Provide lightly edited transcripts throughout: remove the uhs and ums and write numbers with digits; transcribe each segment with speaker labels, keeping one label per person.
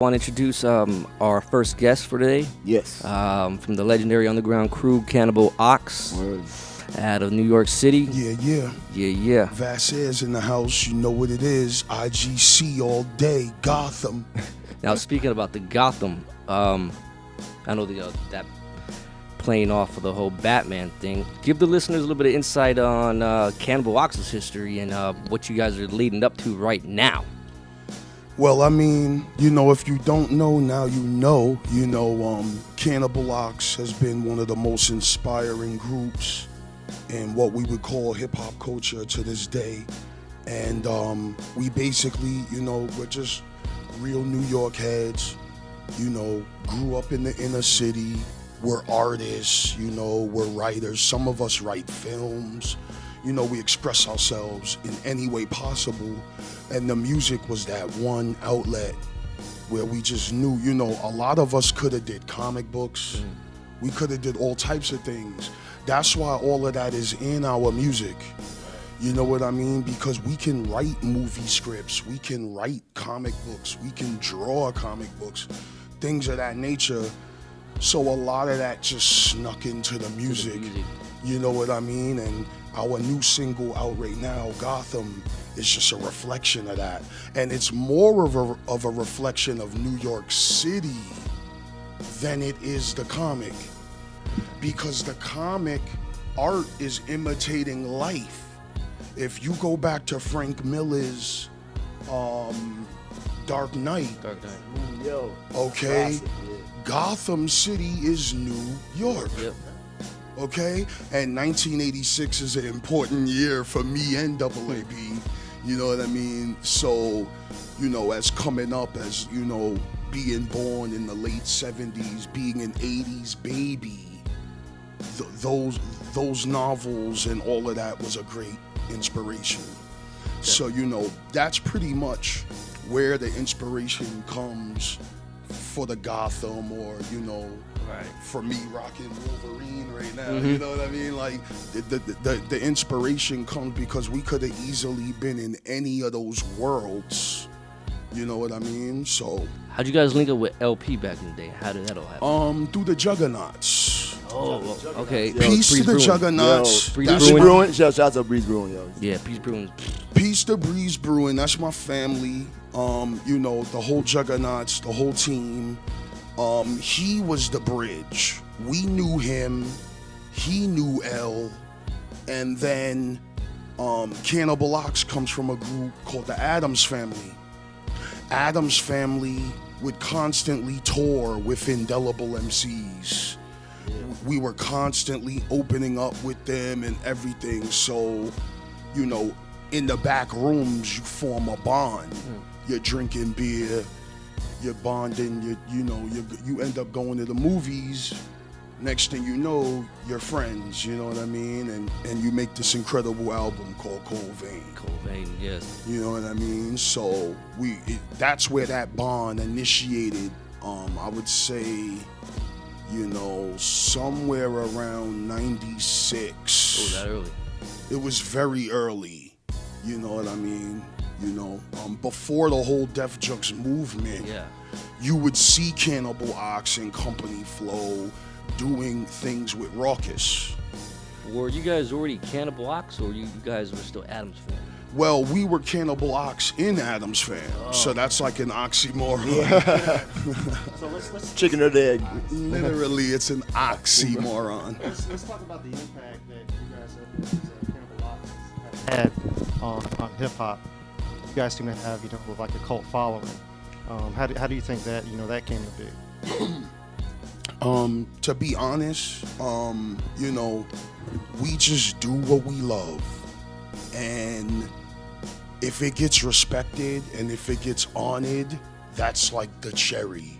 Speaker 1: want to introduce our first guest for today.
Speaker 2: Yes.
Speaker 1: From the legendary underground crew Cannibal Ox.
Speaker 2: Word.
Speaker 1: Out of New York City.
Speaker 3: Yeah. Vast Aire's in the house. You know what it is. IGC all day. Gotham.
Speaker 1: Now, speaking about the Gotham, I know that playing off of the whole Batman thing. Give the listeners a little bit of insight on Cannibal Ox's history and what you guys are leading up to right now.
Speaker 3: Well, I mean, if you don't know, now you know. Cannibal Ox has been one of the most inspiring groups in what we would call hip-hop culture to this day. And we basically, we're just real New York heads, grew up in the inner city. We're artists, we're writers. Some of us write films. We express ourselves in any way possible. And the music was that one outlet where we just knew, a lot of us could have did comic books. We could have did all types of things. That's why all of that is in our music. You know what I mean? Because we can write movie scripts, we can write comic books, we can draw comic books, things of that nature. So a lot of that just snuck into the music. You know what I mean? And our new single out right now, Gotham, is just a reflection of that. And it's more of a reflection of New York City than it is the comic. Because the comic art is imitating life. If you go back to Frank Miller's Dark Knight, okay, Gotham City is New York.
Speaker 1: Yep.
Speaker 3: Okay, and 1986 is an important year for me and Double AB. You know what I mean? So, as coming up as being born in the late 70s, being an 80s baby. Those novels and all of that was a great inspiration. Yeah. So, that's pretty much where the inspiration comes for the Gotham or, right. For me rocking Wolverine right now. You know what I mean? Like, the inspiration comes because we could have easily been in any of those worlds. You know what I mean? So.
Speaker 1: How'd you guys link up with LP back in the day? How did that all happen?
Speaker 3: Through the Juggernauts.
Speaker 1: Oh, okay.
Speaker 3: Peace to the Juggernauts.
Speaker 2: Breeze Brewing. Shout out to Breeze Brewing, yo.
Speaker 1: Yeah, Peace Brewing.
Speaker 3: Peace to Breeze Brewing. That's my family. The whole Juggernauts, the whole team. He was the bridge. We knew him. He knew L. And then Cannibal Ox comes from a group called the Addams Family. Addams Family would constantly tour with Indelible MCs. We were constantly opening up with them and everything. So, in the back rooms, you form a bond. You're drinking beer, you're bonding, you end up going to the movies. Next thing you know, you're friends, you know what I mean? And you make this incredible album called Cold Vein.
Speaker 1: Cold Vein, yes.
Speaker 3: You know what I mean? So that's where that bond initiated, I would say, somewhere around 96.
Speaker 1: Oh, that early.
Speaker 3: It was very early, you know what I mean? Before the whole Def Jux movement, you would see Cannibal Ox and Company Flow doing things with Raucous.
Speaker 1: Were you guys already Cannibal Ox, or you guys were still Addams fans?
Speaker 3: Well, we were Cannibal Ox in Addams fan, so that's like an oxymoron.
Speaker 2: So let's chicken or egg.
Speaker 3: Literally, it's an oxymoron.
Speaker 4: Let's talk about the impact that you guys have, Cannibal Ox have had on hip hop. You guys seem to have, like a cult following. How do you think that that came to be?
Speaker 3: To be honest, we just do what we love, and if it gets respected and if it gets honored, that's like the cherry.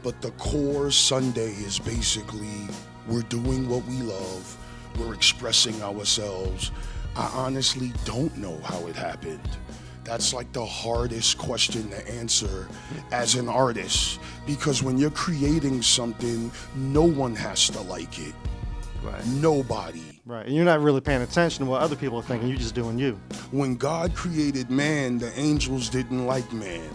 Speaker 3: But the core Sunday is basically we're doing what we love, we're expressing ourselves. I honestly don't know how it happened. That's like the hardest question to answer as an artist, because when you're creating something, no one has to like it.
Speaker 1: Right.
Speaker 3: Nobody.
Speaker 4: Right, and you're not really paying attention to what other people are thinking, you're just doing you.
Speaker 3: When God created man, the angels didn't like man.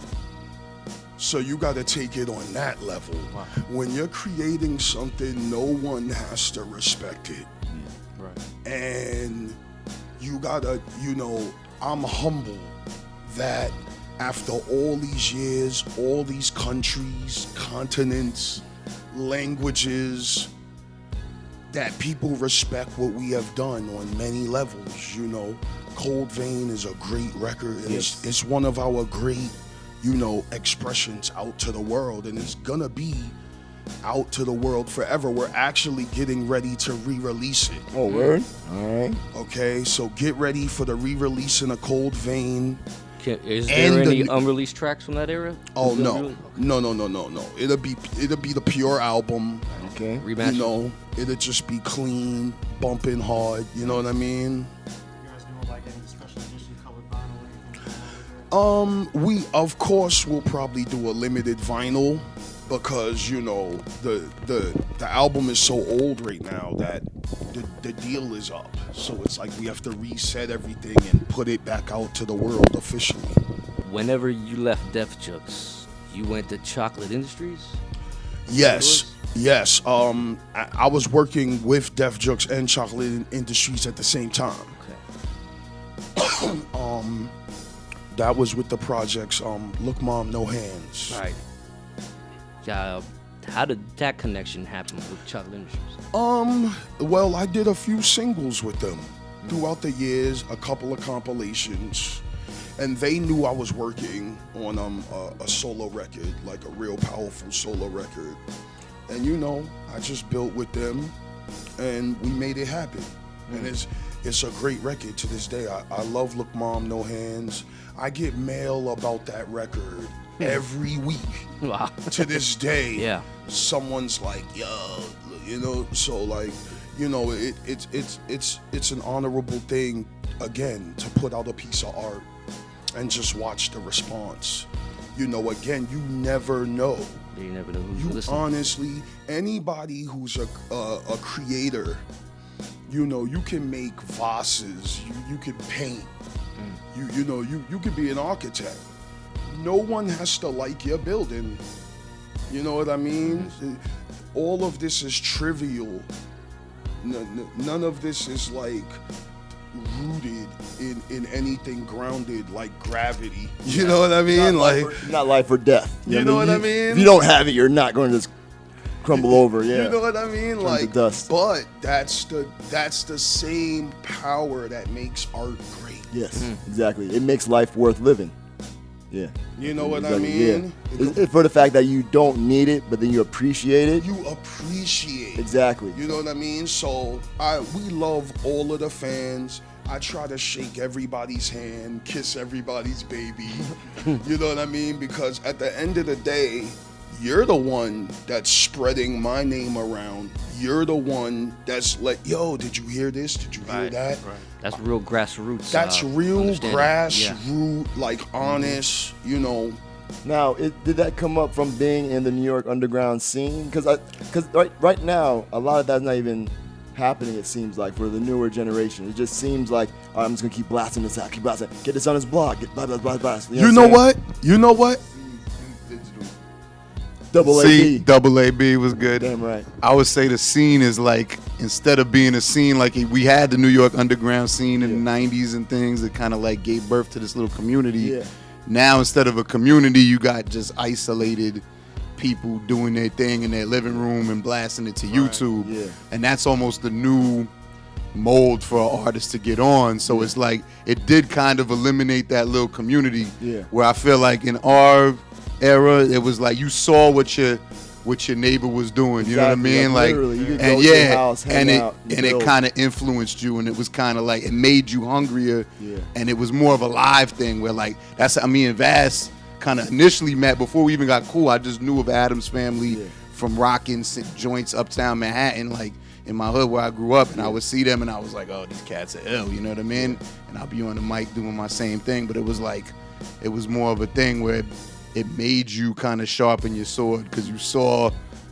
Speaker 3: So you got to take it on that level.
Speaker 4: Wow.
Speaker 3: When you're creating something, no one has to respect it.
Speaker 4: Right.
Speaker 3: And you gotta, I'm humble that after all these years, all these countries, continents, languages, that people respect what we have done on many levels. Cold Vein is a great record, and it's one of our great, expressions out to the world, and it's gonna be out to the world forever. We're actually getting ready to re-release it.
Speaker 2: Oh, word? All right.
Speaker 3: Okay, so get ready for the re-releasing of Cold Vein.
Speaker 1: Is there any unreleased tracks from that era?
Speaker 3: Oh no. No. It'll be the pure album.
Speaker 2: Okay.
Speaker 1: Rematch.
Speaker 3: It'll just be clean, bumping hard. You know what I mean?
Speaker 4: You guys doing like any special edition colored vinyl or anything?
Speaker 3: We of course will probably do a limited vinyl because the album is so old right now that the deal is up. So it's like we have to reset everything and put it back out to the world officially.
Speaker 1: Whenever you left Def Jux, you went to Chocolate Industries?
Speaker 3: Yes. I was working with Def Jux and Chocolate Industries at the same time.
Speaker 1: Okay.
Speaker 3: That was with the projects Look Mom, No Hands.
Speaker 1: Right. How did that connection happen with Chocolate Industries?
Speaker 3: Well, I did a few singles with them throughout the years, a couple of compilations, and they knew I was working on a solo record, like a real powerful solo record. And I just built with them, and we made it happen. And it's a great record to this day. I love Look Mom, No Hands. I get mail about that record every week.
Speaker 1: Wow.
Speaker 3: To this day.
Speaker 1: Yeah.
Speaker 3: Someone's like, yo, so like, it's an honorable thing, again, to put out a piece of art and just watch the response. Again, you never know.
Speaker 1: You never know who's
Speaker 3: You
Speaker 1: listening.
Speaker 3: honestly, anybody who's a creator, you can make vases, you can paint, you could be an architect. No one has to like your building. You know what I mean? All of this is trivial. None of this is like rooted in anything grounded like gravity. You know what I mean?
Speaker 2: Not life or death.
Speaker 3: You know what I mean?
Speaker 2: If you don't have it, you're not going to just crumble over. Yeah.
Speaker 3: You know what I mean?
Speaker 2: Turn to dust.
Speaker 3: But that's the same power that makes art great.
Speaker 2: Yes, exactly. It makes life worth living. Yeah.
Speaker 3: You know what
Speaker 2: Exactly,
Speaker 3: I mean?
Speaker 2: Yeah. It's for the fact that you don't need it, but then you appreciate it.
Speaker 3: You appreciate.
Speaker 2: Exactly.
Speaker 3: You know what I mean? So we love all of the fans. I try to shake everybody's hand, kiss everybody's baby. You know what I mean? Because at the end of the day, you're the one that's spreading my name around. You're the one that's like, yo, did you hear this? Did you hear that?
Speaker 4: Right.
Speaker 1: That's real grassroots.
Speaker 3: That's real
Speaker 1: understanding.
Speaker 3: grassroots, like honest,
Speaker 2: Now, did that come up from being in the New York underground scene? Because right now, a lot of that's not even happening, it seems like, for the newer generation. It just seems like, all right, I'm just going to keep blasting this out, keep blasting. Get this on his blog, get blah, blah, blah, blah.
Speaker 3: You know what? You know what?
Speaker 2: Double
Speaker 5: See,
Speaker 2: AB.
Speaker 5: Double AB was good.
Speaker 2: Damn right.
Speaker 5: I would say the scene is like, instead of being a scene like we had the New York underground scene in the 90s and things that kind of like gave birth to this little community.
Speaker 2: Yeah.
Speaker 5: Now, instead of a community, you got just isolated people doing their thing in their living room and blasting it to YouTube.
Speaker 2: Yeah.
Speaker 5: And that's almost the new mold for an artist to get on. So it's like, it did kind of eliminate that little community.
Speaker 2: Yeah.
Speaker 5: Where I feel like in our era, it was like you saw what your neighbor was doing. You know what I
Speaker 2: Exactly,
Speaker 5: mean?
Speaker 2: like,
Speaker 5: Like,
Speaker 2: literally, you could
Speaker 5: and
Speaker 2: go to your
Speaker 5: yeah,
Speaker 2: house, hang
Speaker 5: and
Speaker 2: out,
Speaker 5: it
Speaker 2: build.
Speaker 5: kind of influenced you, and it was kind of like it made you hungrier.
Speaker 2: Yeah.
Speaker 5: And it was more of a live thing where like that's how me and Vass kind of initially met before we even got cool. I just knew of Adam's family from rocking joints uptown Manhattan, like in my hood where I grew up, and I would see them and I was like, oh, these cats are ill, you know what I mean? And I'll be on the mic doing my same thing, but it was like, it was more of a thing where it made you kind of sharpen your sword because you saw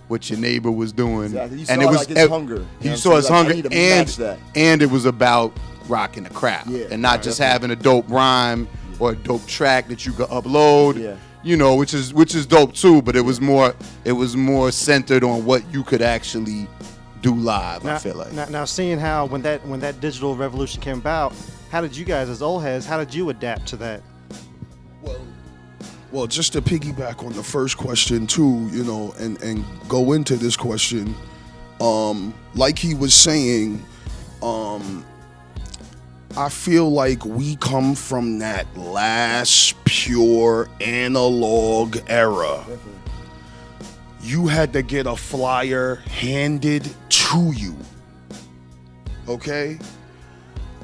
Speaker 5: what your neighbor was doing.
Speaker 2: Exactly. You
Speaker 5: and
Speaker 2: saw
Speaker 5: it was
Speaker 2: like his hunger. You
Speaker 5: You
Speaker 2: know
Speaker 5: saw
Speaker 2: what I'm
Speaker 5: his
Speaker 2: saying? Like,
Speaker 5: hunger,
Speaker 2: I need to match that.
Speaker 5: and it was about rocking the crowd
Speaker 2: Yeah,
Speaker 5: and not just having a dope rhyme or a dope track that you could upload.
Speaker 2: Yeah.
Speaker 5: you know, which is dope too. But it was more centered on what you could actually do live.
Speaker 4: Now,
Speaker 5: I feel like
Speaker 4: now seeing how when that digital revolution came about, how did you guys as old heads, how did you adapt to that?
Speaker 3: Well, just to piggyback on the first question too, you know, and go into this question, like he was saying, I feel like we come from that last pure analog era.
Speaker 2: Definitely.
Speaker 3: You had to get a flyer handed to you. Okay?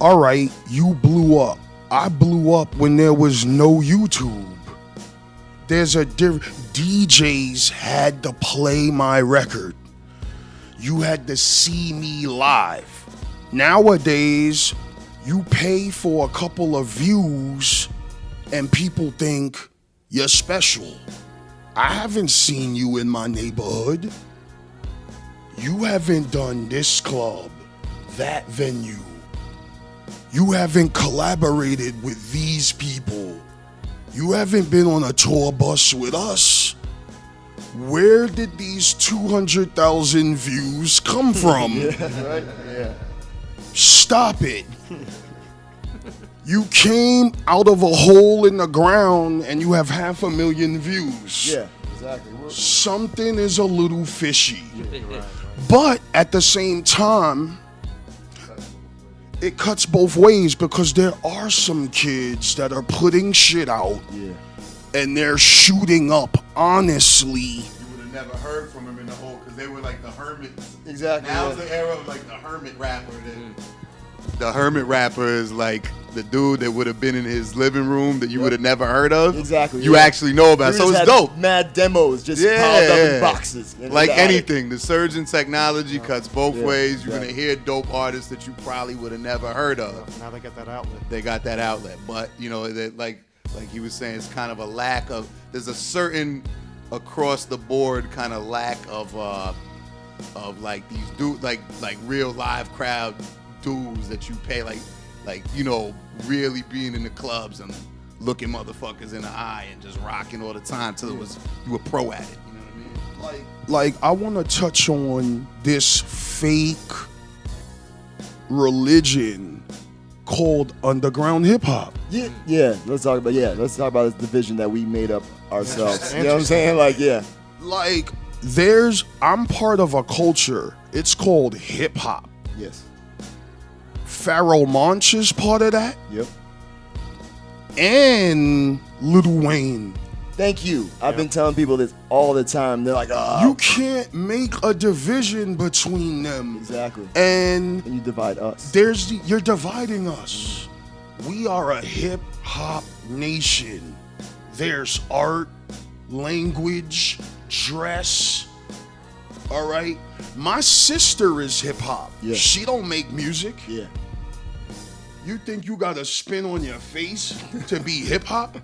Speaker 3: All right, you blew up. I blew up when there was no YouTube. There's a DJs had to play my record. You had to see me live. Nowadays, you pay for a couple of views and people think you're special. I haven't seen you in my neighborhood. You haven't done this club, that venue. You haven't collaborated with these people. You haven't been on a tour bus with us. Where did these 200,000 views come from?
Speaker 2: Yeah, right? Yeah.
Speaker 3: Stop it. You came out of a hole in the ground and you have 500,000 views.
Speaker 2: Yeah, exactly.
Speaker 3: Something is a little fishy. But at the same time, it cuts both ways because there are some kids that are putting shit out
Speaker 2: Yeah.
Speaker 3: and they're shooting up honestly.
Speaker 5: you would have never heard from them in the whole, because they were like the hermits.
Speaker 2: Exactly.
Speaker 5: Now's
Speaker 2: Yeah.
Speaker 5: the era of like the hermit rapper. The hermit rapper is like the dude that would have been in his living room that you would have never heard of.
Speaker 2: Exactly,
Speaker 5: You
Speaker 2: yeah.
Speaker 5: actually know about.
Speaker 2: We
Speaker 5: So
Speaker 2: just
Speaker 5: it's
Speaker 2: had
Speaker 5: dope.
Speaker 2: Mad demos just
Speaker 5: Yeah,
Speaker 2: piled up in
Speaker 5: yeah.
Speaker 2: boxes. in
Speaker 5: Like
Speaker 2: the attic.
Speaker 5: anything, the surge in technology cuts both
Speaker 2: Yeah,
Speaker 5: ways. You're
Speaker 2: exactly.
Speaker 5: gonna hear dope artists that you probably would have never heard of.
Speaker 4: Now they got that outlet.
Speaker 5: They got that outlet, but you know, that like he was saying, it's kind of a lack of. There's a certain across the board kind of lack of like these like real live crowd dudes that you pay like you know, really being in the clubs and looking motherfuckers in the eye and just rocking all the time till you were pro at it. You know what I mean?
Speaker 3: Like I want to touch on this fake religion called underground hip hop.
Speaker 2: Yeah. Let's talk about this division that we made up ourselves. You know what I'm saying? Like, yeah.
Speaker 3: Like I'm part of a culture. It's called hip hop.
Speaker 2: Yes.
Speaker 3: Pharoah Monch is part of that,
Speaker 2: Yep.
Speaker 3: and Lil Wayne.
Speaker 2: Thank you. I've been telling people this all the time. They're like,
Speaker 3: You can't make a division between them.
Speaker 2: Exactly.
Speaker 3: And
Speaker 2: And you divide us.
Speaker 3: you're dividing us. We are a hip hop nation. There's art, language, dress. All right. My sister is hip hop.
Speaker 2: Yeah.
Speaker 3: She don't make music.
Speaker 2: Yeah.
Speaker 3: You think you got a spin on your face to be hip hop?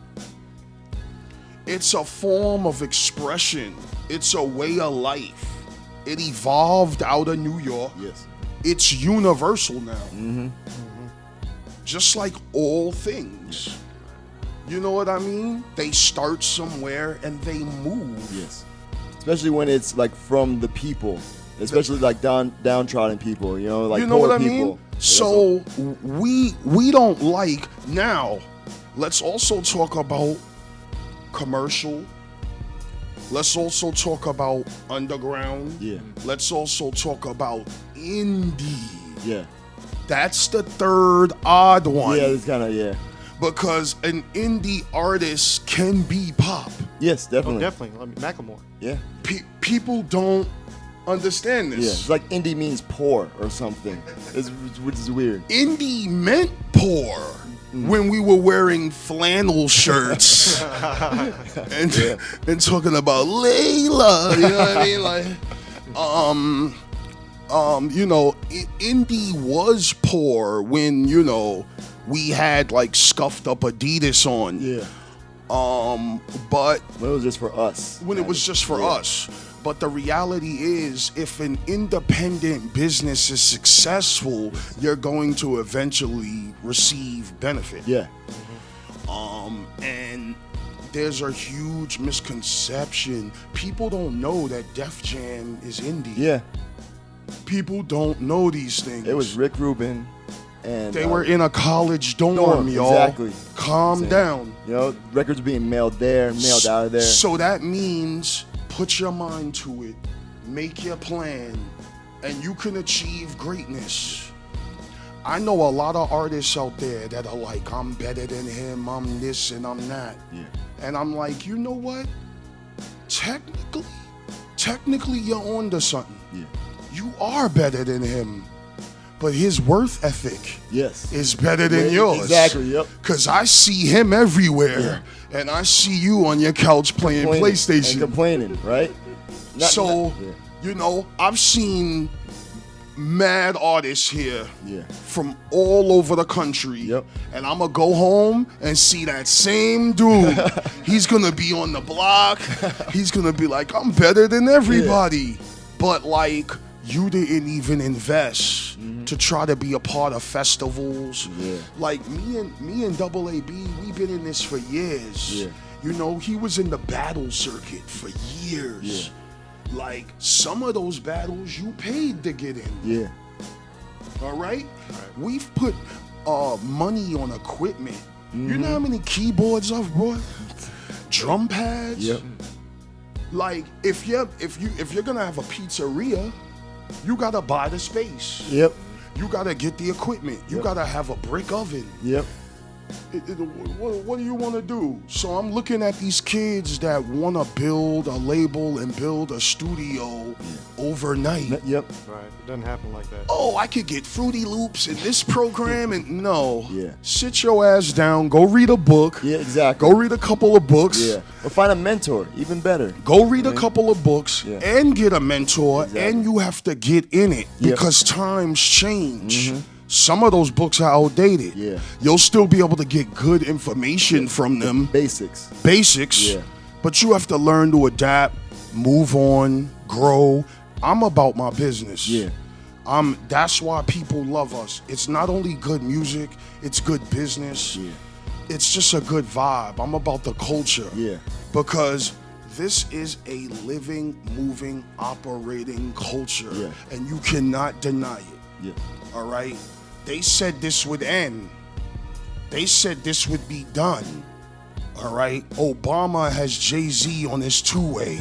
Speaker 3: It's a form of expression. It's a way of life. It evolved out of New York.
Speaker 2: Yes.
Speaker 3: It's universal now. Just like all things. You know what I mean? They start somewhere and they move.
Speaker 2: Yes. Especially when it's like from the people. Especially like downtrodden people, you know, like
Speaker 3: You know
Speaker 2: poor
Speaker 3: what I
Speaker 2: people.
Speaker 3: mean? So we don't like now. Let's also talk about commercial. Let's also talk about underground.
Speaker 2: Yeah.
Speaker 3: Let's also talk about indie.
Speaker 2: Yeah.
Speaker 3: That's the third odd one.
Speaker 2: Yeah, it's kind of, yeah.
Speaker 3: Because an indie artist can be pop.
Speaker 2: Yes,
Speaker 4: Oh,
Speaker 2: definitely.
Speaker 4: definitely. I mean, Macklemore.
Speaker 2: Yeah.
Speaker 3: People don't understand
Speaker 2: Yeah.
Speaker 3: this.
Speaker 2: It's like indie means poor or something, which is weird.
Speaker 3: Indie meant poor when we were wearing flannel shirts and talking about Layla. You know what I mean? Like, you know, indie was poor when, you know, we had like scuffed up Adidas on.
Speaker 2: Yeah.
Speaker 3: But
Speaker 2: When it was just for us.
Speaker 3: when it was just for us. But the reality is, if an independent business is successful, you're going to eventually receive benefit.
Speaker 2: Yeah.
Speaker 3: And there's a huge misconception. People don't know that Def Jam is indie.
Speaker 2: Yeah.
Speaker 3: People don't know these things.
Speaker 2: It was Rick Rubin, and
Speaker 3: They were in a college dorm, y'all.
Speaker 2: Exactly.
Speaker 3: Calm
Speaker 2: Same.
Speaker 3: down.
Speaker 2: You know, records being mailed out of there.
Speaker 3: So that means put your mind to it, make your plan, and you can achieve greatness. I know a lot of artists out there that are like, I'm better than him, I'm this and I'm that.
Speaker 2: Yeah.
Speaker 3: And I'm like, you know what? Technically you're onto something.
Speaker 2: Yeah.
Speaker 3: You are better than him. But his worth ethic
Speaker 2: Yes.
Speaker 3: is better than yours.
Speaker 2: Exactly. Yep.
Speaker 3: Cause I see him everywhere, and I see you on your couch playing PlayStation.
Speaker 2: And complaining, right?
Speaker 3: You know, I've seen mad artists here
Speaker 2: Yeah.
Speaker 3: from all over the country.
Speaker 2: Yep.
Speaker 3: And I'm gonna go home and see that same dude. He's gonna be on the block. He's gonna be like, I'm better than everybody. But like, you didn't even invest to try to be a part of festivals.
Speaker 2: Yeah.
Speaker 3: Like me and Double AB, we've been in this for years.
Speaker 2: Yeah.
Speaker 3: You know, he was in the battle circuit for years.
Speaker 2: Yeah.
Speaker 3: Like some of those battles you paid to get in.
Speaker 2: Yeah.
Speaker 3: All right? We've put money on equipment. You know how many keyboards I've brought? Drum pads?
Speaker 2: Yep.
Speaker 3: Like if you're gonna have a pizzeria, you gotta buy the space.
Speaker 2: Yep.
Speaker 3: You gotta get the equipment. You gotta have a brick oven.
Speaker 2: Yep.
Speaker 3: What do you want to do? So I'm looking at these kids that want to build a label and build a studio overnight.
Speaker 2: Yep.
Speaker 4: Right. It doesn't happen like that.
Speaker 3: Oh, I could get Fruity Loops in this program, and no.
Speaker 2: Yeah.
Speaker 3: Sit your ass down. Go read a book.
Speaker 2: Yeah, exactly.
Speaker 3: Go read a couple of books.
Speaker 2: Yeah. Or find a mentor, even better.
Speaker 3: Go read a couple of books and get a mentor,
Speaker 2: Exactly.
Speaker 3: and you have to get in it
Speaker 2: Yep.
Speaker 3: because times change. Some of those books are outdated.
Speaker 2: Yeah.
Speaker 3: You'll still be able to get good information from them,
Speaker 2: Basics.
Speaker 3: basics,
Speaker 2: Yeah.
Speaker 3: but you have to learn to adapt, move on, grow. I'm about my business.
Speaker 2: Yeah.
Speaker 3: That's why people love us. It's not only good music, it's good business.
Speaker 2: Yeah.
Speaker 3: It's just a good vibe. I'm about the culture.
Speaker 2: Yeah.
Speaker 3: Because this is a living, moving, operating culture.
Speaker 2: Yeah.
Speaker 3: And you cannot deny it.
Speaker 2: Yeah.
Speaker 3: All right? They said this would end. They said this would be done. All right? Obama has Jay-Z on his two-way.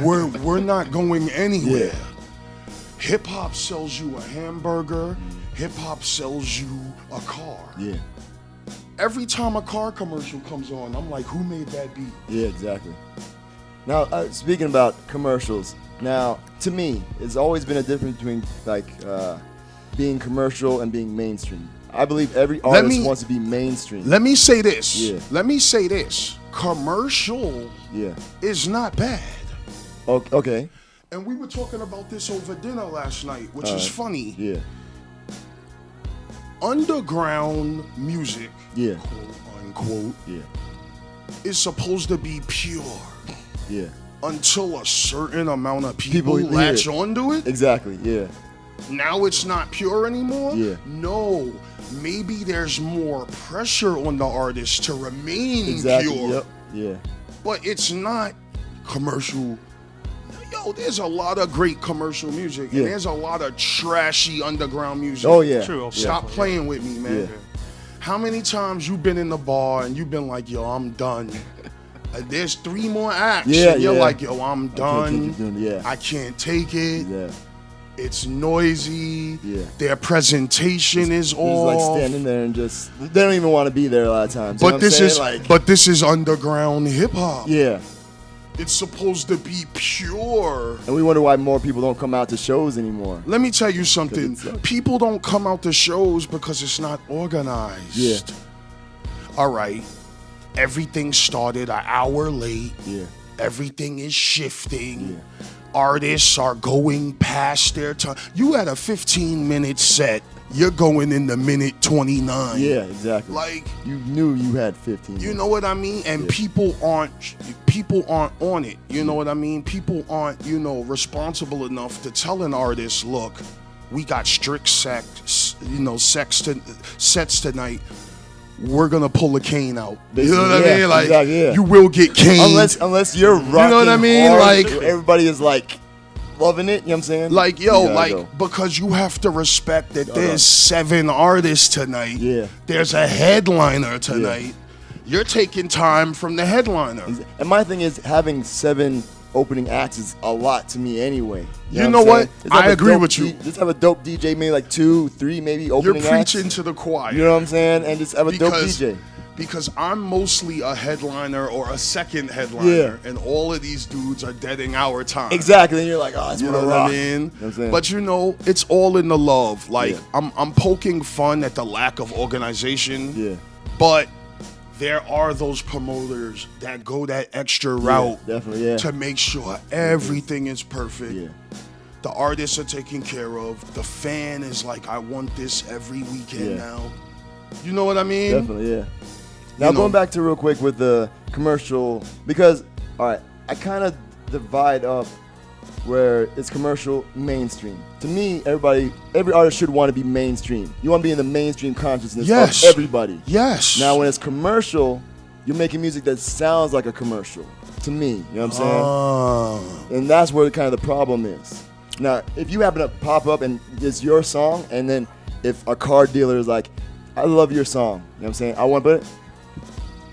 Speaker 3: We're not going anywhere.
Speaker 2: Yeah.
Speaker 3: Hip hop sells you a hamburger. Hip hop sells you a car.
Speaker 2: Yeah.
Speaker 3: Every time a car commercial comes on, I'm like, who made that beat?
Speaker 2: Yeah, exactly. Now, speaking about commercials, now, to me, it's always been a difference between, like, being commercial and being mainstream. I believe every artist wants to be mainstream.
Speaker 3: Let me say this.
Speaker 2: Yeah.
Speaker 3: Let me say this. Commercial
Speaker 2: Yeah.
Speaker 3: is not bad.
Speaker 2: Okay.
Speaker 3: And we were talking about this over dinner last night, which is funny.
Speaker 2: Yeah.
Speaker 3: Underground music,
Speaker 2: Yeah.
Speaker 3: quote unquote,
Speaker 2: Yeah.
Speaker 3: is supposed to be pure
Speaker 2: Yeah.
Speaker 3: until a certain amount of people
Speaker 2: People,
Speaker 3: latch
Speaker 2: yeah.
Speaker 3: onto it.
Speaker 2: Exactly. Yeah.
Speaker 3: Now it's not pure anymore?
Speaker 2: Yeah.
Speaker 3: No. Maybe there's more pressure on the artist to remain
Speaker 2: Exactly.
Speaker 3: pure.
Speaker 2: Yep. Yeah.
Speaker 3: But it's not commercial. Yo, there's a lot of great commercial music,
Speaker 2: Yeah.
Speaker 3: and there's a lot of trashy underground music.
Speaker 2: Oh yeah.
Speaker 4: True.
Speaker 3: Stop
Speaker 4: Yeah.
Speaker 3: playing with me, man.
Speaker 2: Yeah.
Speaker 3: How many times you been in the bar and you've been like, yo, I'm done. There's 3 more acts.
Speaker 2: Yeah,
Speaker 3: and you're
Speaker 2: yeah.
Speaker 3: like, yo, I'm
Speaker 2: I can't
Speaker 3: done.
Speaker 2: keep doing it. Yeah.
Speaker 3: I can't take it.
Speaker 2: Yeah.
Speaker 3: It's noisy.
Speaker 2: Yeah.
Speaker 3: Their presentation is
Speaker 2: Just
Speaker 3: off.
Speaker 2: like standing there and just they don't even want to be there a lot of times. You know
Speaker 3: But
Speaker 2: what
Speaker 3: this
Speaker 2: I'm
Speaker 3: is
Speaker 2: saying? like
Speaker 3: but this is underground hip hop.
Speaker 2: yeah.
Speaker 3: It's supposed to be pure.
Speaker 2: And we wonder why more people don't come out to shows anymore.
Speaker 3: Let me tell you something.
Speaker 2: Because it's-
Speaker 3: People don't come out to shows because it's not organized.
Speaker 2: Yeah.
Speaker 3: All right. Everything started an hour late.
Speaker 2: Yeah.
Speaker 3: Everything is shifting.
Speaker 2: Yeah.
Speaker 3: Artists are going past their time. You had a 15-minute set. You're going in the minute 29.
Speaker 2: Yeah, exactly.
Speaker 3: Like,
Speaker 2: you knew you had 15
Speaker 3: you
Speaker 2: minutes.
Speaker 3: know what I mean? And
Speaker 2: Yeah.
Speaker 3: people aren't on it. You know what I mean? People aren't, responsible enough to tell an artist, look, we got strict sets tonight. we're gonna pull a cane out. You
Speaker 2: Basically,
Speaker 3: know what I
Speaker 2: yeah,
Speaker 3: mean? Like
Speaker 2: exactly, yeah.
Speaker 3: you will get caned.
Speaker 2: Unless you're rocking
Speaker 3: know what I mean?
Speaker 2: hard,
Speaker 3: Like-
Speaker 2: everybody is like loving it. You know what I'm saying?
Speaker 3: Like,
Speaker 2: You
Speaker 3: yo,
Speaker 2: gotta
Speaker 3: like,
Speaker 2: go.
Speaker 3: because you have to respect that there's 7 artists tonight.
Speaker 2: Yeah.
Speaker 3: There's a headliner tonight. You're taking time from the headliner.
Speaker 2: And my thing is, having 7 opening acts is a lot to me anyway.
Speaker 3: You know what? I agree with you.
Speaker 2: Just have a dope DJ, maybe like 2, 3, maybe
Speaker 3: You're
Speaker 2: opening acts.
Speaker 3: preaching to the choir.
Speaker 2: You know what I'm saying? And just have a dope DJ.
Speaker 3: Because I'm mostly a headliner or a second headliner, and all of these dudes are deading our time.
Speaker 2: Exactly. And you're like, oh, it's
Speaker 3: You
Speaker 2: gonna
Speaker 3: know what
Speaker 2: rock.
Speaker 3: I mean?
Speaker 2: You know what I'm saying?
Speaker 3: But you know, it's all in the love. Like
Speaker 2: Yeah.
Speaker 3: I'm poking fun at the lack of organization.
Speaker 2: Yeah.
Speaker 3: But there are those promoters that go that extra route
Speaker 2: definitely, yeah.
Speaker 3: to make sure everything is perfect.
Speaker 2: Yeah.
Speaker 3: The artists are taken care of. The fan is like, I want this every weekend
Speaker 2: Yeah.
Speaker 3: now. You know what I mean?
Speaker 2: Definitely, yeah. Now
Speaker 3: You know-
Speaker 2: going back to real quick with the commercial, because all right, I kind of divide up where it's commercial, mainstream. To me, every artist should want to be mainstream. You want to be in the mainstream consciousness
Speaker 3: Yes.
Speaker 2: of everybody.
Speaker 3: Yes.
Speaker 2: Now, when it's commercial, you're making music that sounds like a commercial. To me, you know what I'm saying? And that's where kind of the problem is. Now, if you happen to pop up and it's your song, and then if a car dealer is like, I love your song, you know what I'm saying? I want to put it.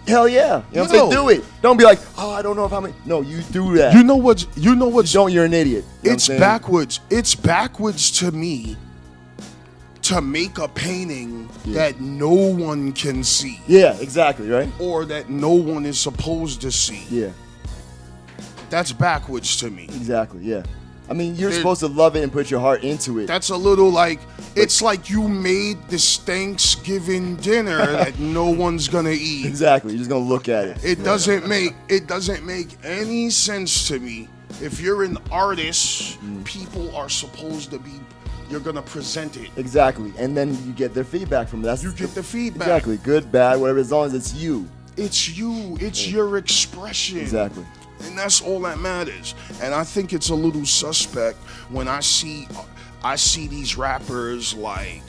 Speaker 2: Hell yeah. You know what I'm saying? Do it. Don't be like, oh, I don't know if how many. No, you do that.
Speaker 3: You know what's
Speaker 2: Don't, you're an idiot. You know
Speaker 3: it's
Speaker 2: what I'm saying?
Speaker 3: backwards. It's backwards to me to make a painting that no one can see.
Speaker 2: Yeah, exactly, right?
Speaker 3: Or that no one is supposed to see.
Speaker 2: Yeah,
Speaker 3: That's backwards to me.
Speaker 2: exactly, yeah. I mean, you're
Speaker 3: There-
Speaker 2: supposed to love it and put your heart into it.
Speaker 3: That's a little like, it's like you made this Thanksgiving dinner that no one's gonna eat.
Speaker 2: Exactly. You're just going to look at it.
Speaker 3: It doesn't make any sense to me. If you're an artist, people are supposed to be, you're gonna present it.
Speaker 2: Exactly. And then you get their feedback from that.
Speaker 3: You get the feedback.
Speaker 2: Exactly. Good, bad, whatever, as long as it's you.
Speaker 3: It's you. It's your expression.
Speaker 2: Exactly.
Speaker 3: And that's all that matters. And I think it's a little suspect when I see these rappers like,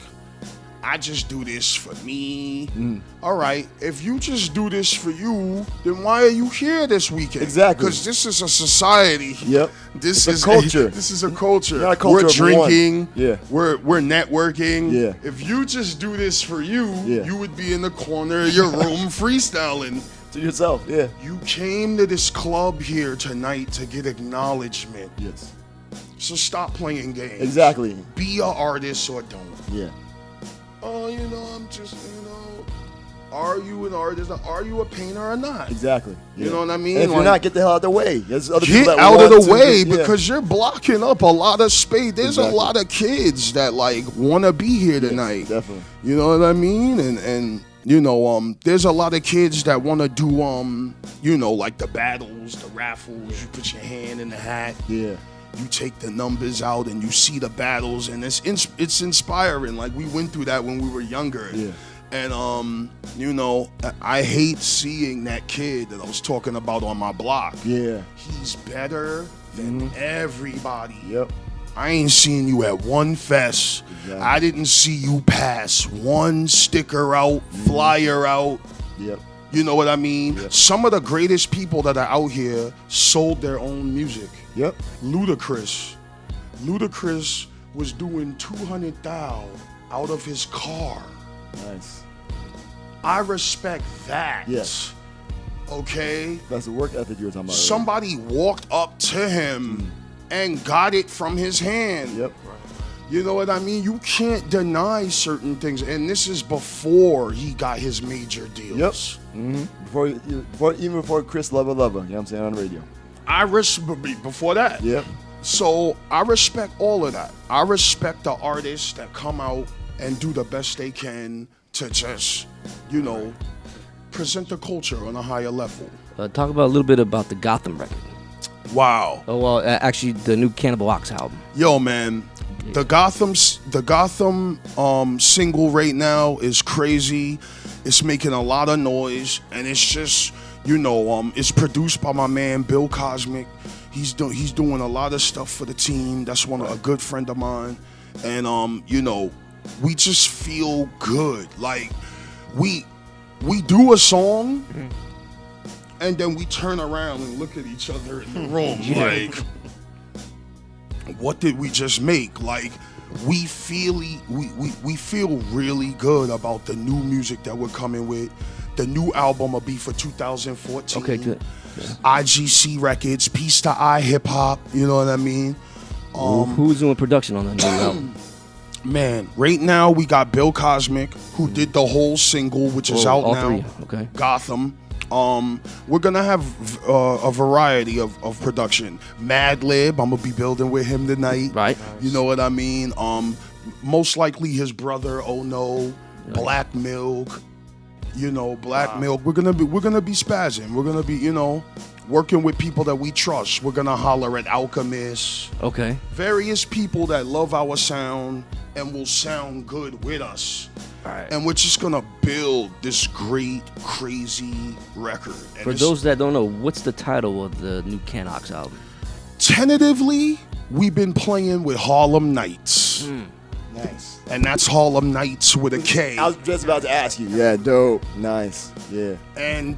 Speaker 3: I just do this for me. All right, if you just do this for you, then why are you here this weekend?
Speaker 2: Exactly.
Speaker 3: Because this is a society.
Speaker 2: Yep.
Speaker 3: This
Speaker 2: It's
Speaker 3: is
Speaker 2: a culture.
Speaker 3: This is a culture.
Speaker 2: Not a culture
Speaker 3: We're
Speaker 2: of one.
Speaker 3: drinking.
Speaker 2: Yeah.
Speaker 3: We're networking.
Speaker 2: Yeah.
Speaker 3: If you just do this for you,
Speaker 2: Yeah.
Speaker 3: you would be in the corner of your room freestyling.
Speaker 2: To yourself, yeah.
Speaker 3: You came to this club here tonight to get acknowledgement.
Speaker 2: Yes.
Speaker 3: So stop playing games.
Speaker 2: Exactly.
Speaker 3: Be an artist or don't.
Speaker 2: Yeah.
Speaker 3: Oh, I'm just, are you an artist? Are you a painter or not?
Speaker 2: Exactly.
Speaker 3: You
Speaker 2: Yeah.
Speaker 3: know what I mean?
Speaker 2: And if you're
Speaker 3: Like,
Speaker 2: not, get the hell out of the way. There's other
Speaker 3: get
Speaker 2: people that
Speaker 3: out of
Speaker 2: want
Speaker 3: the
Speaker 2: to
Speaker 3: way
Speaker 2: get- yeah.
Speaker 3: because you're blocking up a lot of space. There's
Speaker 2: Exactly.
Speaker 3: a lot of kids that like want to be here tonight.
Speaker 2: Definitely.
Speaker 3: You know what I mean? And there's a lot of kids that want to do like the battles, the raffles. You put your hand in the hat.
Speaker 2: Yeah.
Speaker 3: You take the numbers out and you see the battles, and it's inspiring. Like we went through that when we were younger.
Speaker 2: Yeah.
Speaker 3: And I hate seeing that kid that I was talking about on my block.
Speaker 2: Yeah.
Speaker 3: He's better than everybody.
Speaker 2: Yep.
Speaker 3: I ain't seen you at one fest.
Speaker 2: Exactly.
Speaker 3: I didn't see you pass one sticker out, flyer out.
Speaker 2: Yep.
Speaker 3: You know what I mean?
Speaker 2: Yep.
Speaker 3: Some of the greatest people that are out here sold their own music.
Speaker 2: Yep.
Speaker 3: Ludacris was doing 200,000 out of his car.
Speaker 2: Nice.
Speaker 3: I respect that.
Speaker 2: Yes.
Speaker 3: Okay?
Speaker 2: That's the work ethic you were talking about.
Speaker 3: Somebody walked up to him and got it from his hand.
Speaker 2: earlier. Yep.
Speaker 3: You know what I mean? You can't deny certain things. And this is before he got his major deals.
Speaker 2: Yep. Even before Chris Lover, you know what I'm saying, on the radio.
Speaker 3: Before that.
Speaker 2: Yep.
Speaker 3: So I respect all of that. I respect the artists that come out and do the best they can to just, present the culture on a higher level.
Speaker 1: Talk about a little bit about the Gotham record.
Speaker 3: Wow.
Speaker 1: Oh well, actually, the new Cannibal Ox album.
Speaker 3: Yo, man, the Gotham single right now is crazy. It's making a lot of noise, and it's just, it's produced by my man Bill Cosmic. He's doing a lot of stuff for the team. That's a good friend of mine, and we just feel good. Like we do a song, and then we turn around and look at each other in the room like, what did we just make? Like, we feel really good about the new music that we're coming with. The new album will be for 2014.
Speaker 1: Okay, good.
Speaker 3: IGC Records, Peace to I Hip Hop. You know what I mean?
Speaker 1: Who's doing production on that new album?
Speaker 3: Man, right now we got Bill Cosmic, who did the whole single, which is out
Speaker 1: all
Speaker 3: now.
Speaker 1: 3. Okay.
Speaker 3: Gotham. We're gonna have a variety of production. Madlib, I'm gonna be building with him tonight.
Speaker 1: Right.
Speaker 3: You know what I mean? Most likely his brother, Oh No, Black Milk. You know, Black Milk. We're gonna be spazzing. We're gonna be, working with people that we trust. We're gonna holler at Alchemist.
Speaker 1: Okay.
Speaker 3: Various people that love our sound and will sound good with us.
Speaker 1: All right.
Speaker 3: And we're just gonna build this great, crazy record. And
Speaker 1: For those that don't know, what's the title of the new Cannibal Ox album?
Speaker 3: Tentatively, we've been playing with Harlem Nights.
Speaker 2: Nice.
Speaker 3: And that's Harlem Nights with a K.
Speaker 2: I was just about to ask you. Yeah, dope. Nice. Yeah.
Speaker 3: And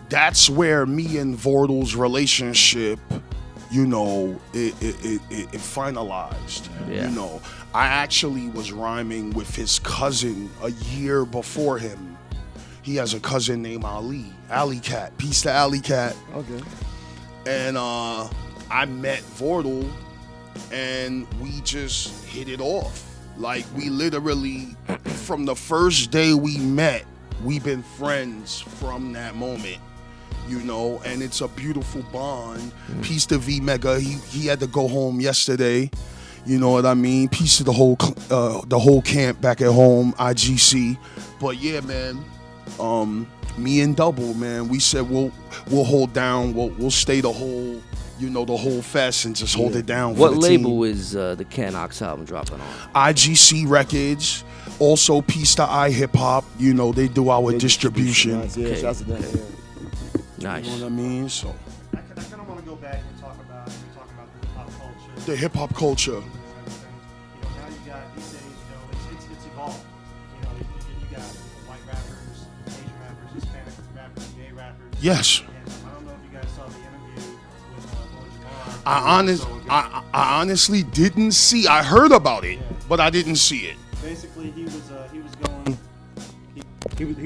Speaker 3: that's where me and Vortal's relationship, it finalized.
Speaker 1: Yeah.
Speaker 3: I actually was rhyming with his cousin a year before him. He has a cousin named Ali Cat. Peace to Ali Cat.
Speaker 2: Okay.
Speaker 3: And I met Vortal, and we just hit it off. Like, we literally, from the first day we met, we've been friends from that moment, and it's a beautiful bond. Peace to V Mega. He had to go home yesterday. You know what I mean? Peace to the whole camp back at home, IGC. But yeah, man, me and Double, man, we said we'll hold down. We'll stay the whole, the whole fest and just hold it down.
Speaker 1: What
Speaker 3: for the
Speaker 1: label
Speaker 3: team.
Speaker 1: is the Cannibal Ox album dropping on?
Speaker 3: IGC Records. Also, Peace to I Hip Hop. They do our distribution.
Speaker 2: Nice. Yeah,
Speaker 1: Okay.
Speaker 2: shouts to them. Yeah.
Speaker 1: Nice.
Speaker 3: You know what I mean? So
Speaker 4: I kind of want to go back and talk about
Speaker 3: the hip hop culture.
Speaker 4: and everything. Now you got these days, it's evolved. You got white rappers, Asian rappers, Hispanic rappers, gay rappers.
Speaker 3: Yes.
Speaker 4: And I don't know if you guys saw the interview with Lord Jamar.
Speaker 3: I honestly didn't see. I heard about it, but I didn't see it.
Speaker 4: Basically, he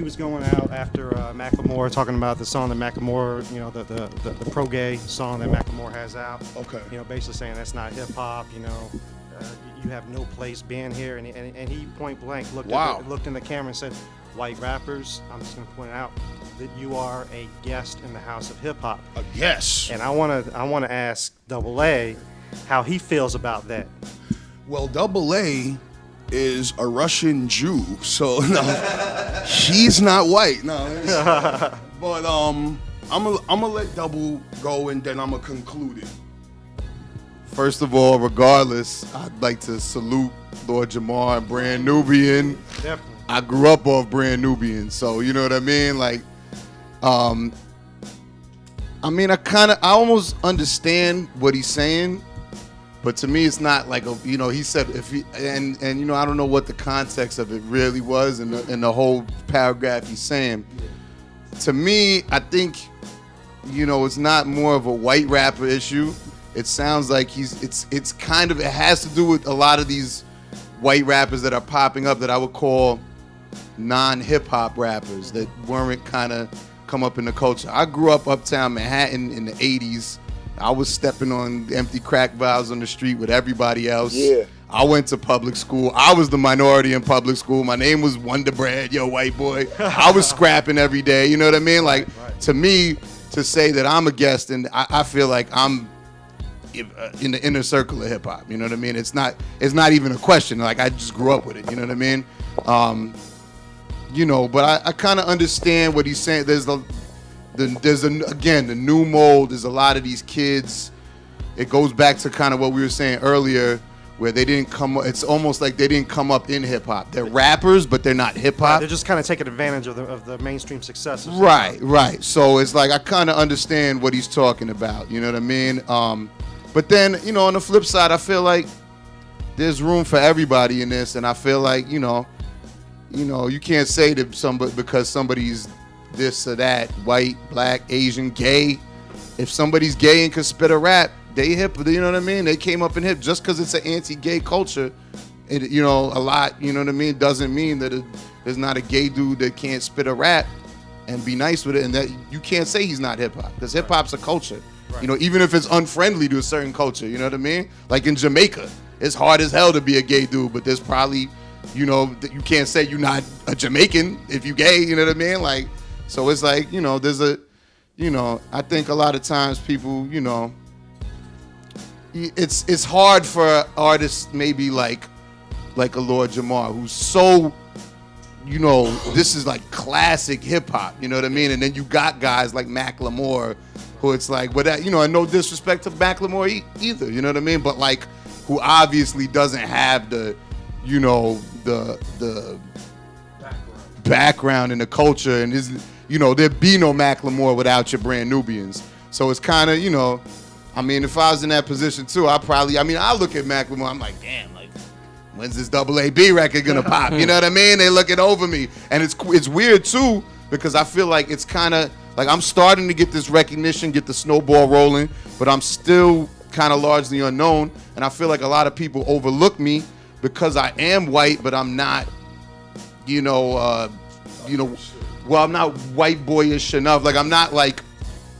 Speaker 4: was going out after Macklemore, talking about the song that Macklemore, the pro gay song that Macklemore has out.
Speaker 3: Okay.
Speaker 4: Basically saying that's not hip hop. You have no place being here, and he point blank looked in the camera and said, "White rappers, I'm just going to point out that you are a guest in the house of hip hop."
Speaker 3: Yes.
Speaker 4: And I want to ask Double A how he feels about that.
Speaker 3: Well, Double A is a Russian Jew, so no, he's not white. No, but I'm gonna let Double go, and then I'm gonna conclude it.
Speaker 5: First of all, regardless, I'd like to salute Lord Jamar and Brand Nubian.
Speaker 4: Definitely.
Speaker 5: I grew up off Brand Nubian, so you know what I mean? Like, I almost understand what he's saying, but to me, it's not like he said I don't know what the context of it really was in the whole paragraph he's saying. To me, I think, it's not more of a white rapper issue. It sounds like it has to do with a lot of these white rappers that are popping up that I would call non-hip hop rappers that weren't kind of come up in the culture. I grew up uptown Manhattan in the 80s. I was stepping on empty crack vials on the street with everybody else.
Speaker 2: Yeah.
Speaker 5: I went to public school. I was the minority in public school. My name was Wonder Bread, yo, white boy. I was scrapping every day. You know what I mean? Like, to me, to say that I'm a guest, and I feel like I'm in the inner circle of hip hop. You know what I mean? It's not even a question. Like, I just grew up with it. You know what I mean? But I kind of understand what he's saying. There's the new mold. There's a lot of these kids. It goes back to kind of what we were saying earlier, where they didn't come. It's almost like they didn't come up in hip hop. They're rappers, but they're not hip hop.
Speaker 4: They're just kind of taking advantage of the mainstream successes.
Speaker 5: Right. So it's like I kind of understand what he's talking about. You know what I mean? But then on the flip side, I feel like there's room for everybody in this, and I feel like you know, you can't say that somebody because somebody's this or that, white, black, Asian, gay. If somebody's gay and can spit a rap, they hip. You know what I mean? They came up in hip just because it's an anti-gay culture. It, you know, a lot. You know what I mean? Doesn't mean that there's not a gay dude that can't spit a rap and be nice with it, and that you can't say he's not hip hop, because hip hop's a culture. Right. You know, even if it's unfriendly to a certain culture. You know what I mean? Like in Jamaica, it's hard as hell to be a gay dude, but there's probably, you know, you can't say you're not a Jamaican if you gay. You know what I mean? Like, so it's like, you know, there's a, you know, I think a lot of times people, you know, it's hard for artists maybe like a Lord Jamar, who's so, you know, this is like classic hip hop, you know what I mean? And then you got guys like Macklemore, who it's like, you know, and no disrespect to Macklemore either, you know what I mean? But like, who obviously doesn't have the, you know, the background in the culture, and is, you know, there'd be no Macklemore without your Brand Nubians. So it's kind of, you know, I mean, if I was in that position too, I look at Macklemore, I'm like, damn, like, when's this Double AB record gonna pop? You know what I mean? They looking over me. And it's weird too, because I feel like it's kind of like I'm starting to get this recognition, get the snowball rolling, but I'm still kind of largely unknown. And I feel like a lot of people overlook me because I am white, but I'm not, well, I'm not white boyish enough. Like, I'm not like,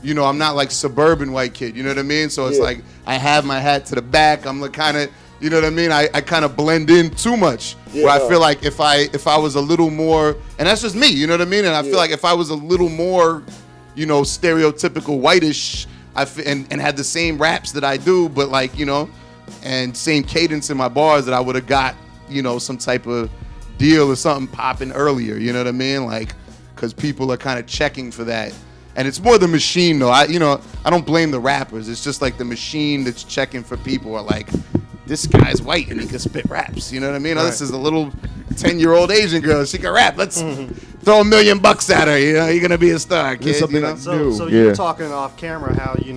Speaker 5: I'm not like suburban white kid. You know what I mean? So it's like I have my hat to the back. I'm like kind of, you know what I mean? I kind of blend in too much. Yeah. Where I feel like if I was a little more, and that's just me, you know what I mean? And I feel like if I was a little more, stereotypical whitish, and had the same raps that I do, but like, and same cadence in my bars, that I would have got, some type of deal or something popping earlier. You know what I mean? Like, because people are kind of checking for that. And it's more the machine, though. I don't blame the rappers. It's just like the machine that's checking for people are like, this guy's white and he can spit raps. You know what I mean? Right. Oh, this is a little 10-year-old Asian girl. She can rap. Let's throw $1 million at her. You're gonna be a star, kid.
Speaker 4: So you were talking off camera how you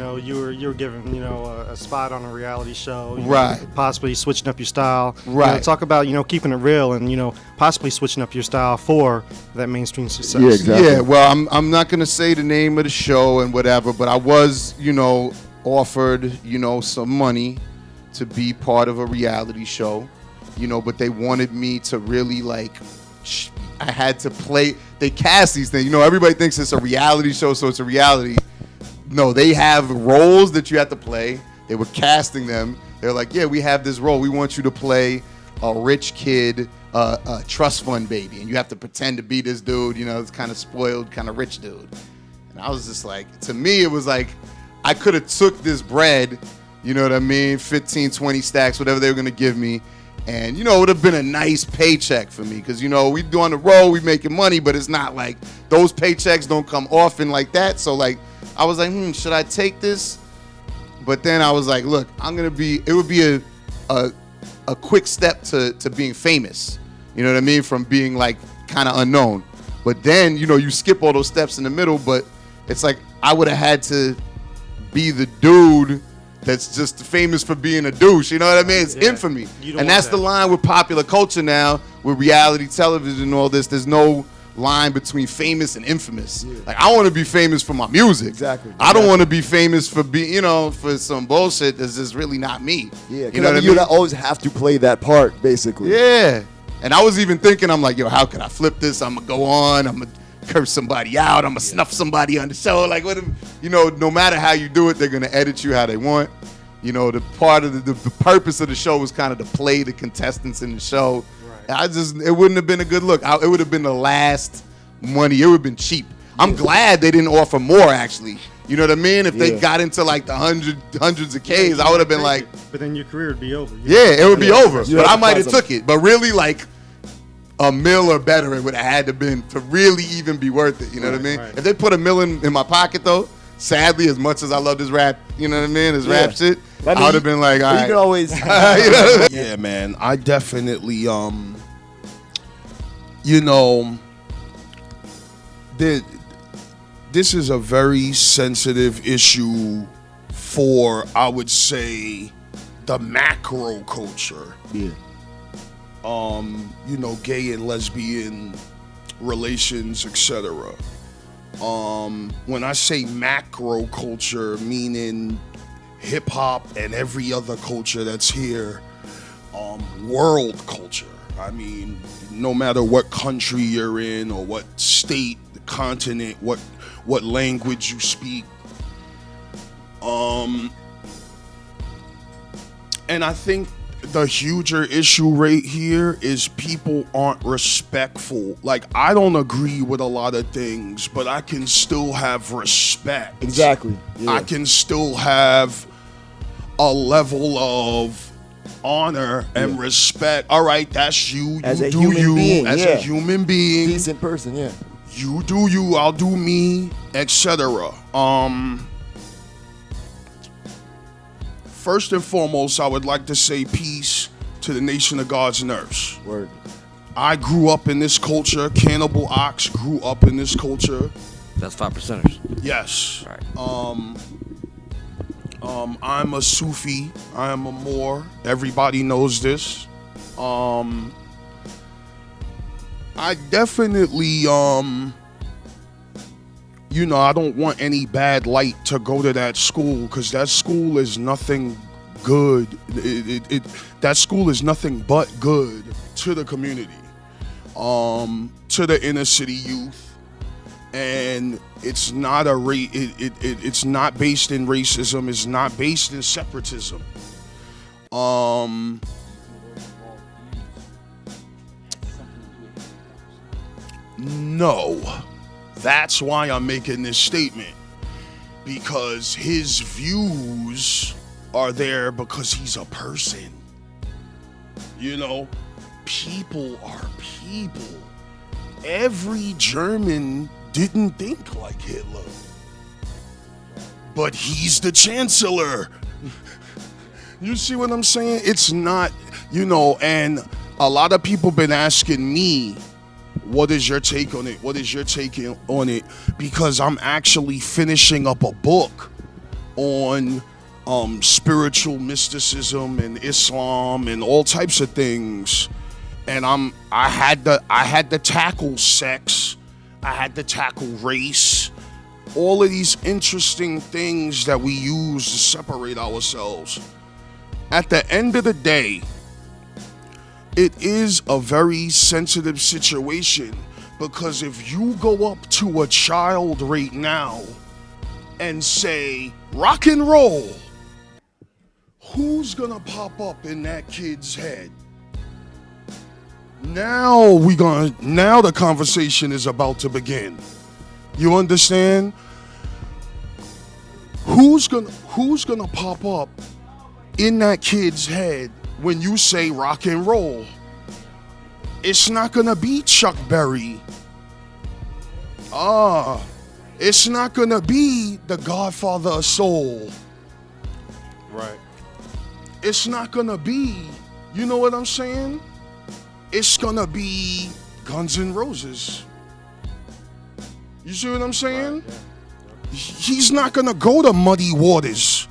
Speaker 4: were given a spot on a reality show,
Speaker 5: right?
Speaker 4: Possibly switching up your style,
Speaker 5: right?
Speaker 4: Talk about keeping it real and possibly switching up your style for that mainstream success.
Speaker 2: Yeah, exactly.
Speaker 5: Yeah. Well, I'm not gonna say the name of the show and whatever, but I was offered some money to be part of a reality show, but they wanted me to really I had to play. They cast these things. Everybody thinks it's a reality show, so it's a reality. No, they have roles that you have to play. They were casting them. They're like, yeah, we have this role. We want you to play a rich kid, a trust fund baby, and you have to pretend to be this dude. It's kind of spoiled, kind of rich dude. And I was just like, to me, it was like I could have took this bread. You know what I mean? 15, 20 stacks, whatever they were going to give me. And, it would have been a nice paycheck for me because, we do on the road, we making money, but it's not like those paychecks don't come often like that. So, I was like, should I take this? But then I was like, look, it would be a quick step to being famous. You know what I mean? From being, kind of unknown. But then, you skip all those steps in the middle, but it's like I would have had to be the dude that's just famous for being a douche. You know what I mean? It's infamy. And that's the line with popular culture now, with reality television and all this. There's no line between famous and infamous. Yeah. I want to be famous for my music.
Speaker 2: Exactly.
Speaker 5: I don't want to be famous for for some bullshit that's just really not me.
Speaker 2: Yeah, you know what I mean? You always have to play that part, basically.
Speaker 5: Yeah. And I was even thinking, I'm like, how can I flip this? I'm going to go on. I'm going to curse somebody out. I'm going to snuff somebody on the show. What if, no matter how you do it, they're going to edit you how they want. The part of the purpose of the show was kind of to play the contestants in the show. Right. It wouldn't have been a good look. It would have been the last money. It would have been cheap. I'm glad they didn't offer more, actually. You know what I mean? If they got into the hundreds of Ks, I would have been like.
Speaker 4: But then your career would be over.
Speaker 5: It would be over. But I might have took it. But really, a mill or better, it would have had to been to really even be worth it. You know what I mean? Right. If they put $1 million in my pocket, though, sadly, as much as I love this rap, you know what I mean? This rap shit, I would have been like, all right.
Speaker 2: You can always.
Speaker 3: Yeah, man. I definitely, this is a very sensitive issue for, I would say, the macro culture.
Speaker 2: Yeah.
Speaker 3: gay and lesbian relations, etc. When I say macro culture, meaning hip hop and every other culture that's here, world culture. I mean, no matter what country you're in or what state, the continent, what language you speak. And I think the huger issue right here is people aren't respectful. Like, I don't agree with a lot of things, but I can still have respect.
Speaker 2: Exactly. Yeah.
Speaker 3: I can still have a level of honor and respect. All right, that's you.
Speaker 2: As
Speaker 3: you
Speaker 2: a
Speaker 3: do
Speaker 2: human
Speaker 3: you
Speaker 2: being,
Speaker 3: as
Speaker 2: yeah.
Speaker 3: a human being.
Speaker 2: Decent person, yeah.
Speaker 3: You do you, I'll do me, etc. First and foremost, I would like to say peace to the nation of gods and earths.
Speaker 2: Word.
Speaker 3: I grew up in this culture. Cannibal Ox grew up in this culture.
Speaker 1: That's 5%ers.
Speaker 3: Yes.
Speaker 1: Right.
Speaker 3: I'm a Sufi. I am a Moor. Everybody knows this. I definitely, I don't want any bad light to go to that school, because that school is nothing good. That school is nothing but good to the community, to the inner city youth. And it's not it's not based in racism. It's not based in separatism. No, that's why I'm making this statement, because his views are there because he's a person. People are people. Every German didn't think like Hitler, but he's the chancellor. You see what I'm saying? It's not, and a lot of people been asking me, what is your take on it? What is your take on it? Because I'm actually finishing up a book on spiritual mysticism and Islam and all types of things. And I had to tackle sex. I had to tackle race. All of these interesting things that we use to separate ourselves. At the end of the day, it is a very sensitive situation, because if you go up to a child right now and say, rock and roll, who's gonna pop up in that kid's head? Now the conversation is about to begin. You understand? Who's gonna pop up in that kid's head when you say rock and roll? It's not gonna be Chuck Berry. It's not gonna be the Godfather of Soul.
Speaker 4: Right.
Speaker 3: It's not gonna be, you know what I'm saying? It's gonna be Guns N' Roses. You see what I'm saying?
Speaker 4: Right, yeah.
Speaker 3: He's not gonna go to Muddy Waters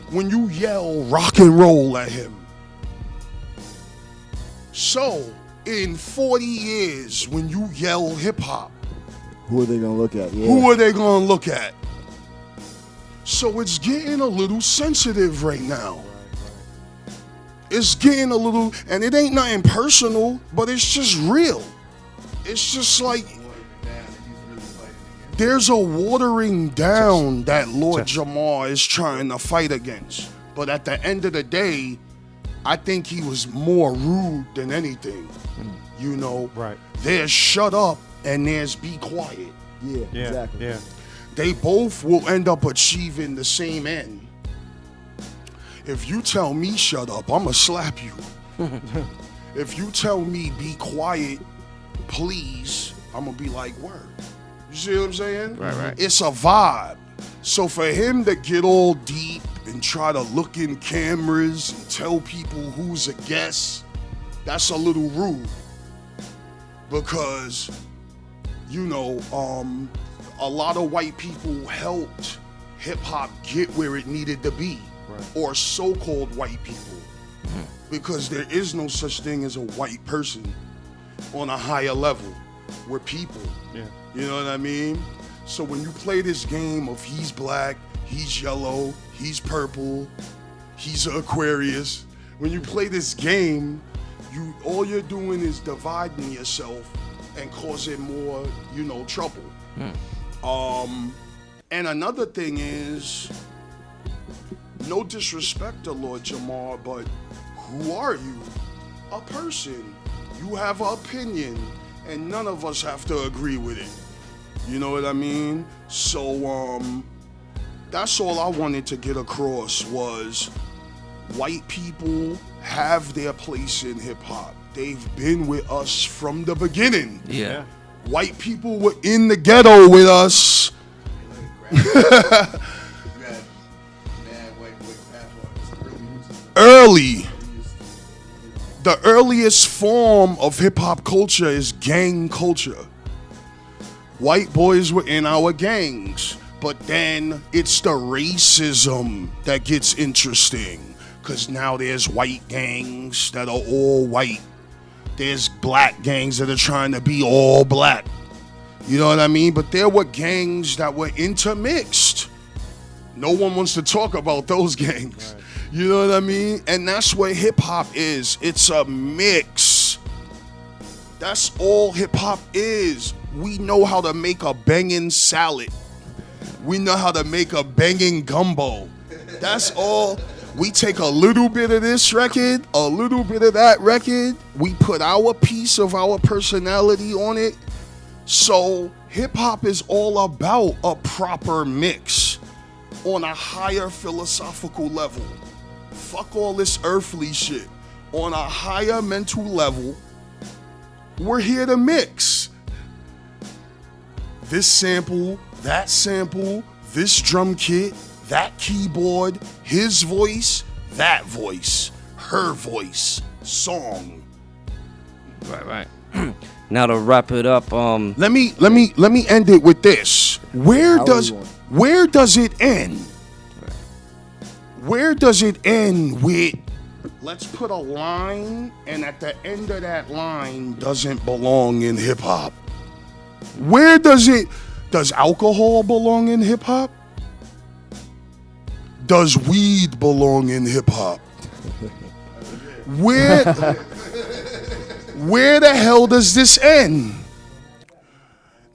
Speaker 3: when you yell rock and roll at him. So, in 40 years, when you yell hip hop,
Speaker 2: Who are they gonna look at? Yeah.
Speaker 3: who are they gonna look at? So it's getting a little sensitive right now. It's getting a little, and it ain't nothing personal, but it's just real. It's just like, there's a watering down that Lord Jamar is trying to fight against. But at the end of the day, I think he was more rude than anything.
Speaker 4: Right.
Speaker 3: There's shut up and there's be quiet.
Speaker 2: Yeah,
Speaker 4: Yeah.
Speaker 2: exactly.
Speaker 4: Yeah.
Speaker 3: They both will end up achieving the same end. If you tell me shut up, I'ma slap you. If you tell me be quiet, please, I'm gonna be like, word. You see what I'm saying?
Speaker 1: Right.
Speaker 3: It's a vibe. So for him to get all deep and try to look in cameras and tell people who's a guest, that's a little rude. Because, a lot of white people helped hip hop get where it needed to be.
Speaker 4: Right.
Speaker 3: Or so-called white people. because there is no such thing as a white person on a higher level. We're people.
Speaker 4: Yeah.
Speaker 3: You know what I mean? So when you play this game of he's black, he's yellow, he's purple, he's an Aquarius, when you play this game, all you're doing is dividing yourself and causing more, trouble. And another thing is, no disrespect to Lord Jamar, but who are you? A person. You have an opinion, and none of us have to agree with it. You know what I mean? So, that's all I wanted to get across was white people have their place in hip hop. They've been with us from the beginning.
Speaker 1: Yeah.
Speaker 3: White people were in the ghetto with us. Early. The earliest form of hip hop culture is gang culture. White boys were in our gangs, but then it's the racism that gets interesting, because now there's white gangs that are all white. There's black gangs that are trying to be all black. You know what I mean? But there were gangs that were intermixed. No one wants to talk about those gangs. Right. You know what I mean? And that's what hip hop is. It's a mix. That's all hip hop is. We know how to make a banging salad. We know how to make a banging gumbo. That's all. We take a little bit of this record, a little bit of that record. We put our piece of our personality on it. So hip hop is all about a proper mix on a higher philosophical level. Fuck all this earthly shit. On a higher mental level, we're here to mix. This sample, this drum kit, that keyboard, his voice, that voice, her voice, song.
Speaker 1: Right. Now to wrap it up,
Speaker 3: let me end it with this. Where does it end? Where does it end with, let's put a line, and at the end of that line doesn't belong in hip hop? Where does alcohol belong in hip hop? Does weed belong in hip hop? Where the hell does this end?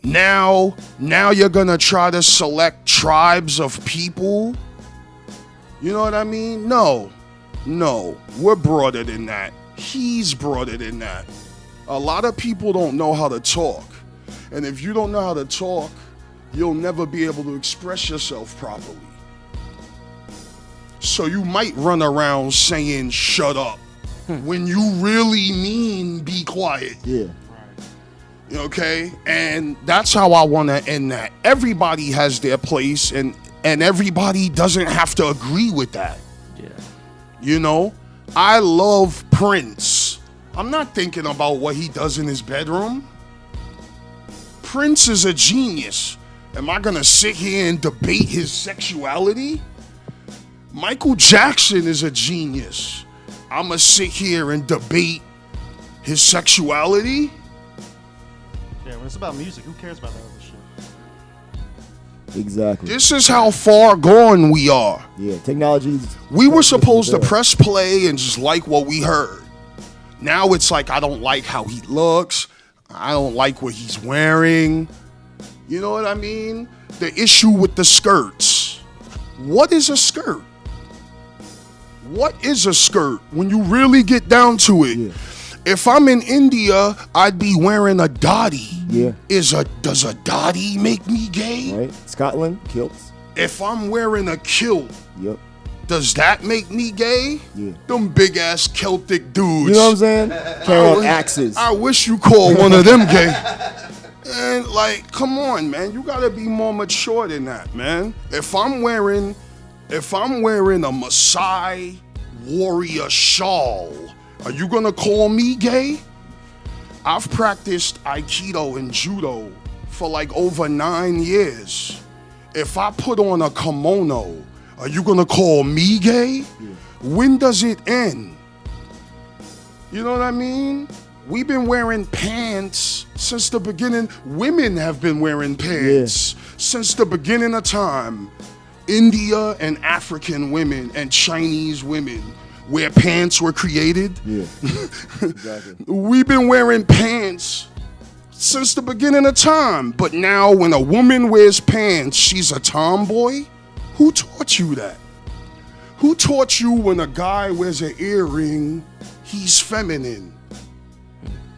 Speaker 3: Now you're gonna try to select tribes of people? You know what I mean? No, we're broader than that. He's broader than that. A lot of people don't know how to talk. And if you don't know how to talk, you'll never be able to express yourself properly. So you might run around saying, shut up, when you really mean be quiet.
Speaker 2: Yeah.
Speaker 3: Okay? And that's how I want to end that. Everybody has their place, and everybody doesn't have to agree with that.
Speaker 1: yeah.
Speaker 3: You know? I love Prince. I'm not thinking about what he does in his bedroom. Prince is a genius. Am I gonna sit here and debate his sexuality? Michael Jackson is a genius. I'm gonna sit here and debate his sexuality?
Speaker 4: Yeah, when it's about music, who cares about that other shit?
Speaker 2: Exactly.
Speaker 3: This is how far gone we are.
Speaker 2: Yeah, technology's...
Speaker 3: We were supposed to press play and just like what we heard. Now it's like, I don't like how he looks. I don't like what he's wearing. You know what I mean? The issue with the skirts. What is a skirt? What is a skirt when you really get down to it?
Speaker 2: Yeah.
Speaker 3: If I'm in India, I'd be wearing a dhoti.
Speaker 2: Yeah.
Speaker 3: Does a dhoti make me gay?
Speaker 2: Right. Scotland, kilts.
Speaker 3: If I'm wearing a kilt,
Speaker 2: Yep.
Speaker 3: does that make me gay?
Speaker 2: Yeah.
Speaker 3: Them big ass Celtic dudes.
Speaker 2: You know what I'm saying? Carrying axes.
Speaker 3: I wish you called one of them gay. And like, come on, man. You gotta be more mature than that, man. If I'm wearing a Maasai warrior shawl, are you gonna call me gay? I've practiced Aikido and Judo for like over 9 years. If I put on a kimono, are you gonna call me gay?
Speaker 2: Yeah.
Speaker 3: When does it end? You know what I mean? We've been wearing pants since the beginning. Women have been wearing pants since the beginning of time. India and African women and Chinese women, where pants were created.
Speaker 2: Yeah, exactly.
Speaker 3: We've been wearing pants since the beginning of time. But now when a woman wears pants, she's a tomboy? Who taught you that? Who taught you when a guy wears an earring, he's feminine?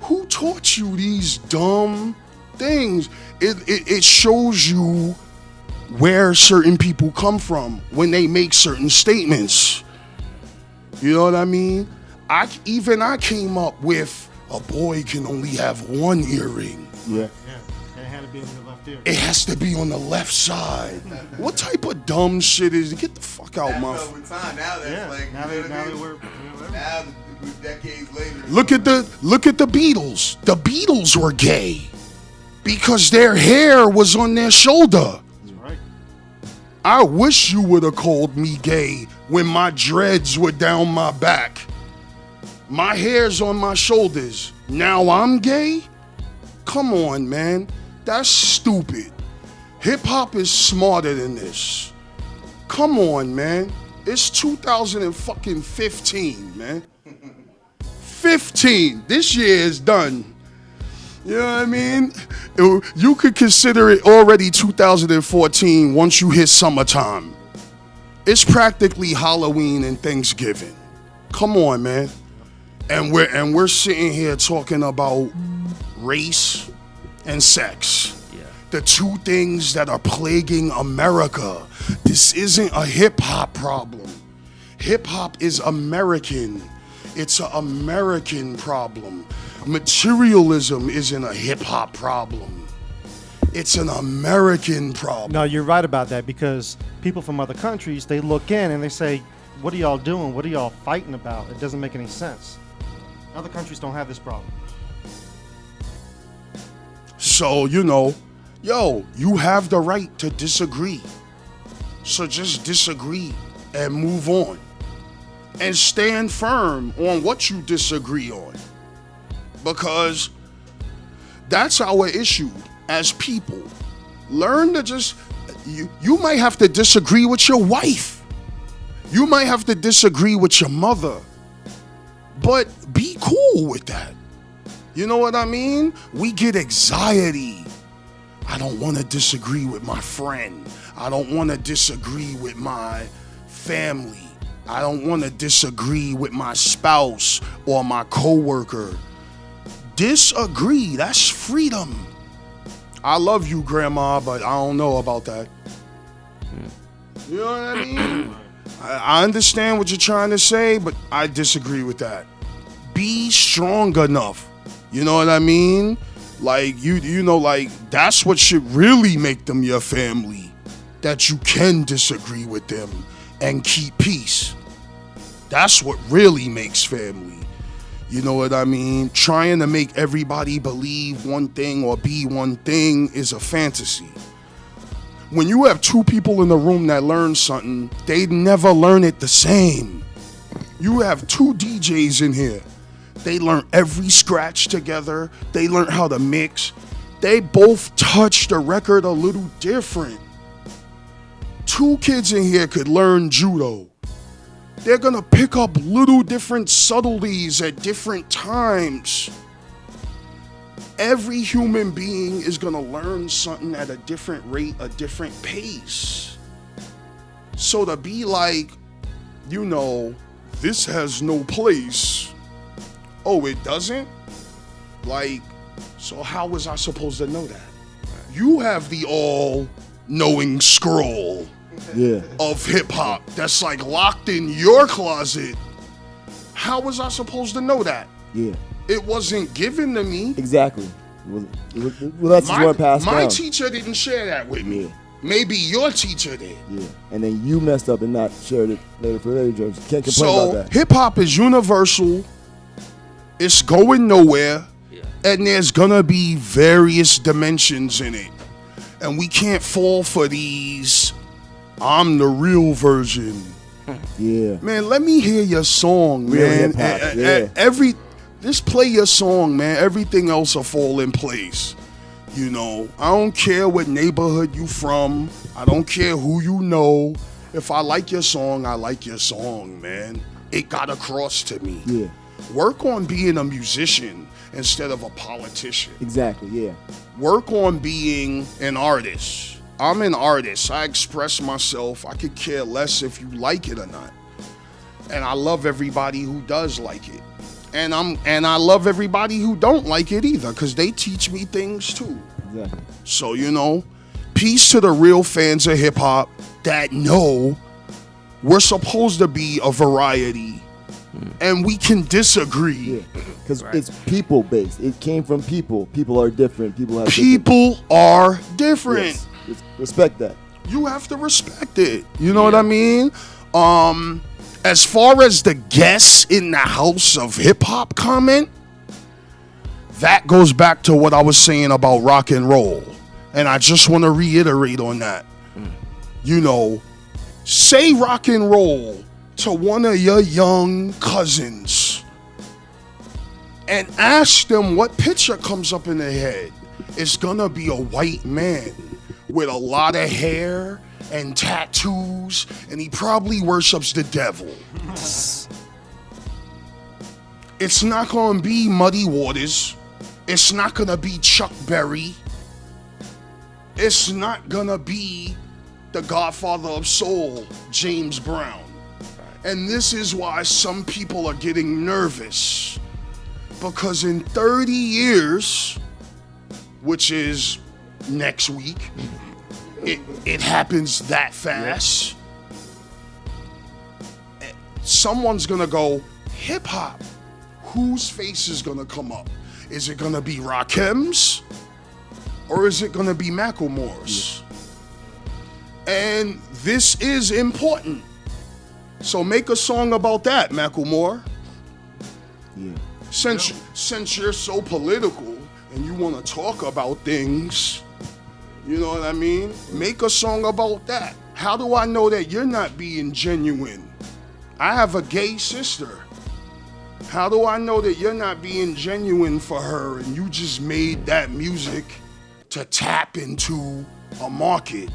Speaker 3: Who taught you these dumb things? It shows you where certain people come from when they make certain statements. You know what I mean? I came up with a boy can only have one earring.
Speaker 2: Yeah.
Speaker 4: Yeah, it had to be on the left ear.
Speaker 3: It has to be on the left side. What type of dumb shit is it? Get the fuck out, my.
Speaker 5: Over time, now that's
Speaker 4: Yeah,
Speaker 5: like,
Speaker 4: now
Speaker 5: you
Speaker 4: they
Speaker 5: know what I mean?
Speaker 4: were.
Speaker 5: Now, decades later.
Speaker 3: Look at the Beatles. The Beatles were gay because their hair was on their shoulder.
Speaker 4: That's right.
Speaker 3: I wish you would have called me gay when my dreads were down my back. My hair's on my shoulders. Now I'm gay? Come on, man. That's stupid. Hip hop is smarter than this. Come on, man. It's 2015, man. 15. This year is done. You know what I mean? You could consider it already 2014 once you hit summertime. It's practically Halloween and Thanksgiving. Come on, man. And we're sitting here talking about race and sex.
Speaker 1: Yeah.
Speaker 3: The two things that are plaguing America. This isn't a hip hop problem. Hip hop is American. It's an American problem. Materialism isn't a hip hop problem. It's an American problem.
Speaker 4: No, you're right about that, because people from other countries, they look in and they say, what are y'all doing? What are y'all fighting about? It doesn't make any sense. Other countries don't have this problem.
Speaker 3: So, you have the right to disagree. So just disagree and move on. And stand firm on what you disagree on. Because that's our issue as people. Learn to just, you might have to disagree with your wife. You might have to disagree with your mother. But be cool with that. You know what I mean? We get anxiety. I don't want to disagree with my friend. I don't want to disagree with my family. I don't want to disagree with my spouse or my coworker. Disagree. That's freedom. I love you, Grandma, but I don't know about that. You know what I mean? I understand what you're trying to say, but I disagree with that. Be strong enough. You know what I mean? Like, like, that's what should really make them your family. That you can disagree with them and keep peace. That's what really makes family. You know what I mean? Trying to make everybody believe one thing or be one thing is a fantasy. When you have two people in the room that learn something, they never learn it the same. You have two DJs in here. They learn every scratch together. They learn how to mix. They both touch the record a little different. Two kids in here could learn judo. They're gonna pick up little different subtleties at different times. Every human being is gonna learn something at a different rate, a different pace. So to be like, this has no place. Oh, it doesn't? Like, so how was I supposed to know that? You have the all-knowing scroll of hip-hop that's like locked in your closet. How was I supposed to know that?
Speaker 2: Yeah.
Speaker 3: It wasn't given to me.
Speaker 2: Exactly. Well, that's just what passed down.
Speaker 3: My teacher didn't share that with me. Maybe your teacher did.
Speaker 2: Yeah. And then you messed up and not shared it later for later. Judge. Can't complain about that.
Speaker 3: Hip-hop is universal. It's going nowhere.
Speaker 1: Yeah.
Speaker 3: And there's gonna be various dimensions in it. And we can't fall for these, I'm the real version.
Speaker 2: Yeah.
Speaker 3: Man, let me hear your song,
Speaker 2: Real
Speaker 3: man.
Speaker 2: hip-hop, yeah.
Speaker 3: Just play your song, man. Everything else will fall in place. You know, I don't care what neighborhood you from. I don't care who you know. If I like your song, I like your song, man. It got across to me.
Speaker 2: Yeah.
Speaker 3: Work on being a musician instead of a politician.
Speaker 2: Exactly. Yeah.
Speaker 3: Work on being an artist. I'm an artist. I express myself. I could care less if you like it or not. And I love everybody who does like it. And I love everybody who don't like it either, because they teach me things too.
Speaker 2: Exactly.
Speaker 3: So, you know, peace to the real fans of hip hop that know we're supposed to be a variety and we can disagree.
Speaker 2: Yeah. Because it's people based. It came from people. People are different. People have
Speaker 3: People are different.
Speaker 2: Yes. Respect that.
Speaker 3: You have to respect it. You know what I mean? As far as the guests in the house of hip hop comment, that goes back to what I was saying about rock and roll. And I just want to reiterate on that. You know, say rock and roll to one of your young cousins and ask them what picture comes up in their head. It's gonna be a white man with a lot of hair and tattoos, and he probably worships the devil. It's not gonna be Muddy Waters. It's not gonna be Chuck Berry. It's not gonna be the Godfather of Soul, James Brown. And this is why some people are getting nervous. Because in 30 years, which is next week, it happens that fast. Someone's gonna go, hip hop. Whose face is gonna come up? Is it gonna be Rakim's? Or is it gonna be Macklemore's? And this is important. So make a song about that, Macklemore.
Speaker 2: Yeah.
Speaker 3: Since you're so political and you wanna talk about things, you know what I mean? Make a song about that. How do I know that you're not being genuine? I have a gay sister. How do I know that you're not being genuine for her and you just made that music to tap into a market?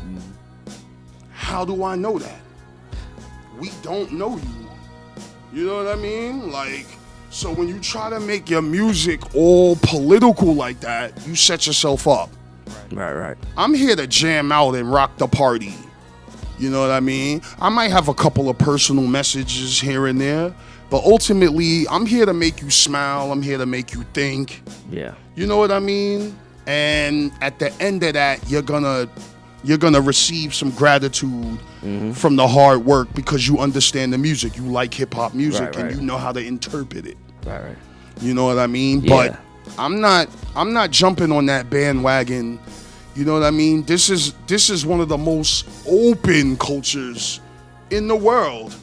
Speaker 3: How do I know that? We don't know you. You know what I mean? Like, so when you try to make your music all political like that, you set yourself up.
Speaker 1: Right.
Speaker 3: I'm here to jam out and rock the party. You know what I mean? I might have a couple of personal messages here and there, but ultimately, I'm here to make you smile. I'm here to make you think.
Speaker 1: Yeah.
Speaker 3: You know what I mean? And at the end of that, you're gonna receive some gratitude from the hard work because you understand the music. You like hip hop music and you know how to interpret it.
Speaker 1: Right.
Speaker 3: You know what I mean?
Speaker 1: Yeah.
Speaker 3: But I'm not jumping on that bandwagon. You know what I mean? This is one of the most open cultures in the world.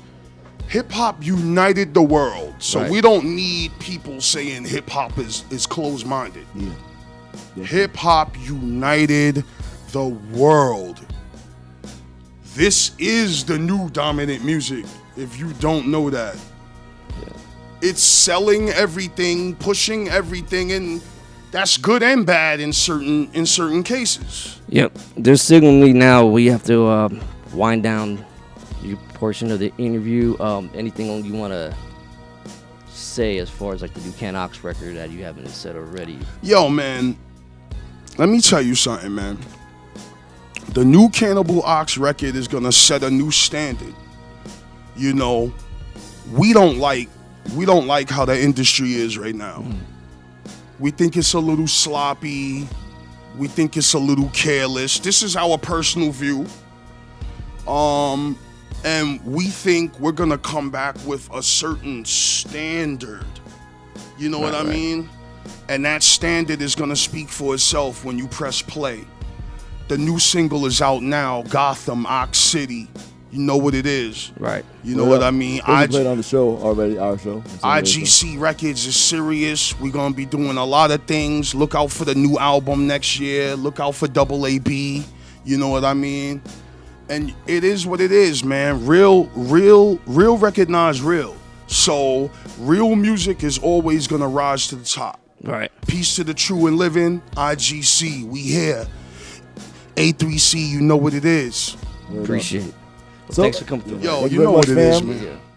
Speaker 3: Hip hop united the world. So we don't need people saying hip hop is closed minded.
Speaker 2: Yeah.
Speaker 3: Hip hop united the world. This is the new dominant music, if you don't know that. It's selling everything, pushing everything, and that's good and bad in certain cases.
Speaker 1: Yep. They're signaling me now. We have to wind down your portion of the interview. Anything you want to say as far as like the new Cannibal Ox record that you haven't said already?
Speaker 3: Yo, man, let me tell you something, man. The new Cannibal Ox record is gonna set a new standard. You know, we don't like how the industry is right now. We think it's a little sloppy. We think it's a little careless. This is our personal view. And we think we're gonna come back with a certain standard. You know what I mean? And that standard is gonna speak for itself when you press play. The new single is out now, Gotham, Ox City. You know what it is.
Speaker 1: Right.
Speaker 3: You know what I mean?
Speaker 2: I played on the show already, our show.
Speaker 3: IGC Records is serious. We're going to be doing a lot of things. Look out for the new album next year. Look out for Double AB. You know what I mean? And it is what it is, man. Real recognize real. So real music is always gonna rise to the top.
Speaker 1: Right.
Speaker 3: Peace to the true and living. IGC, we here. A3C, you know what it is.
Speaker 1: Appreciate it. Well,
Speaker 2: So-
Speaker 1: thanks for coming through.
Speaker 3: Yo,
Speaker 2: Thank
Speaker 3: you
Speaker 2: you
Speaker 3: know
Speaker 2: very
Speaker 3: what
Speaker 2: much,
Speaker 3: it is,
Speaker 2: fam.
Speaker 3: man.
Speaker 1: Yeah.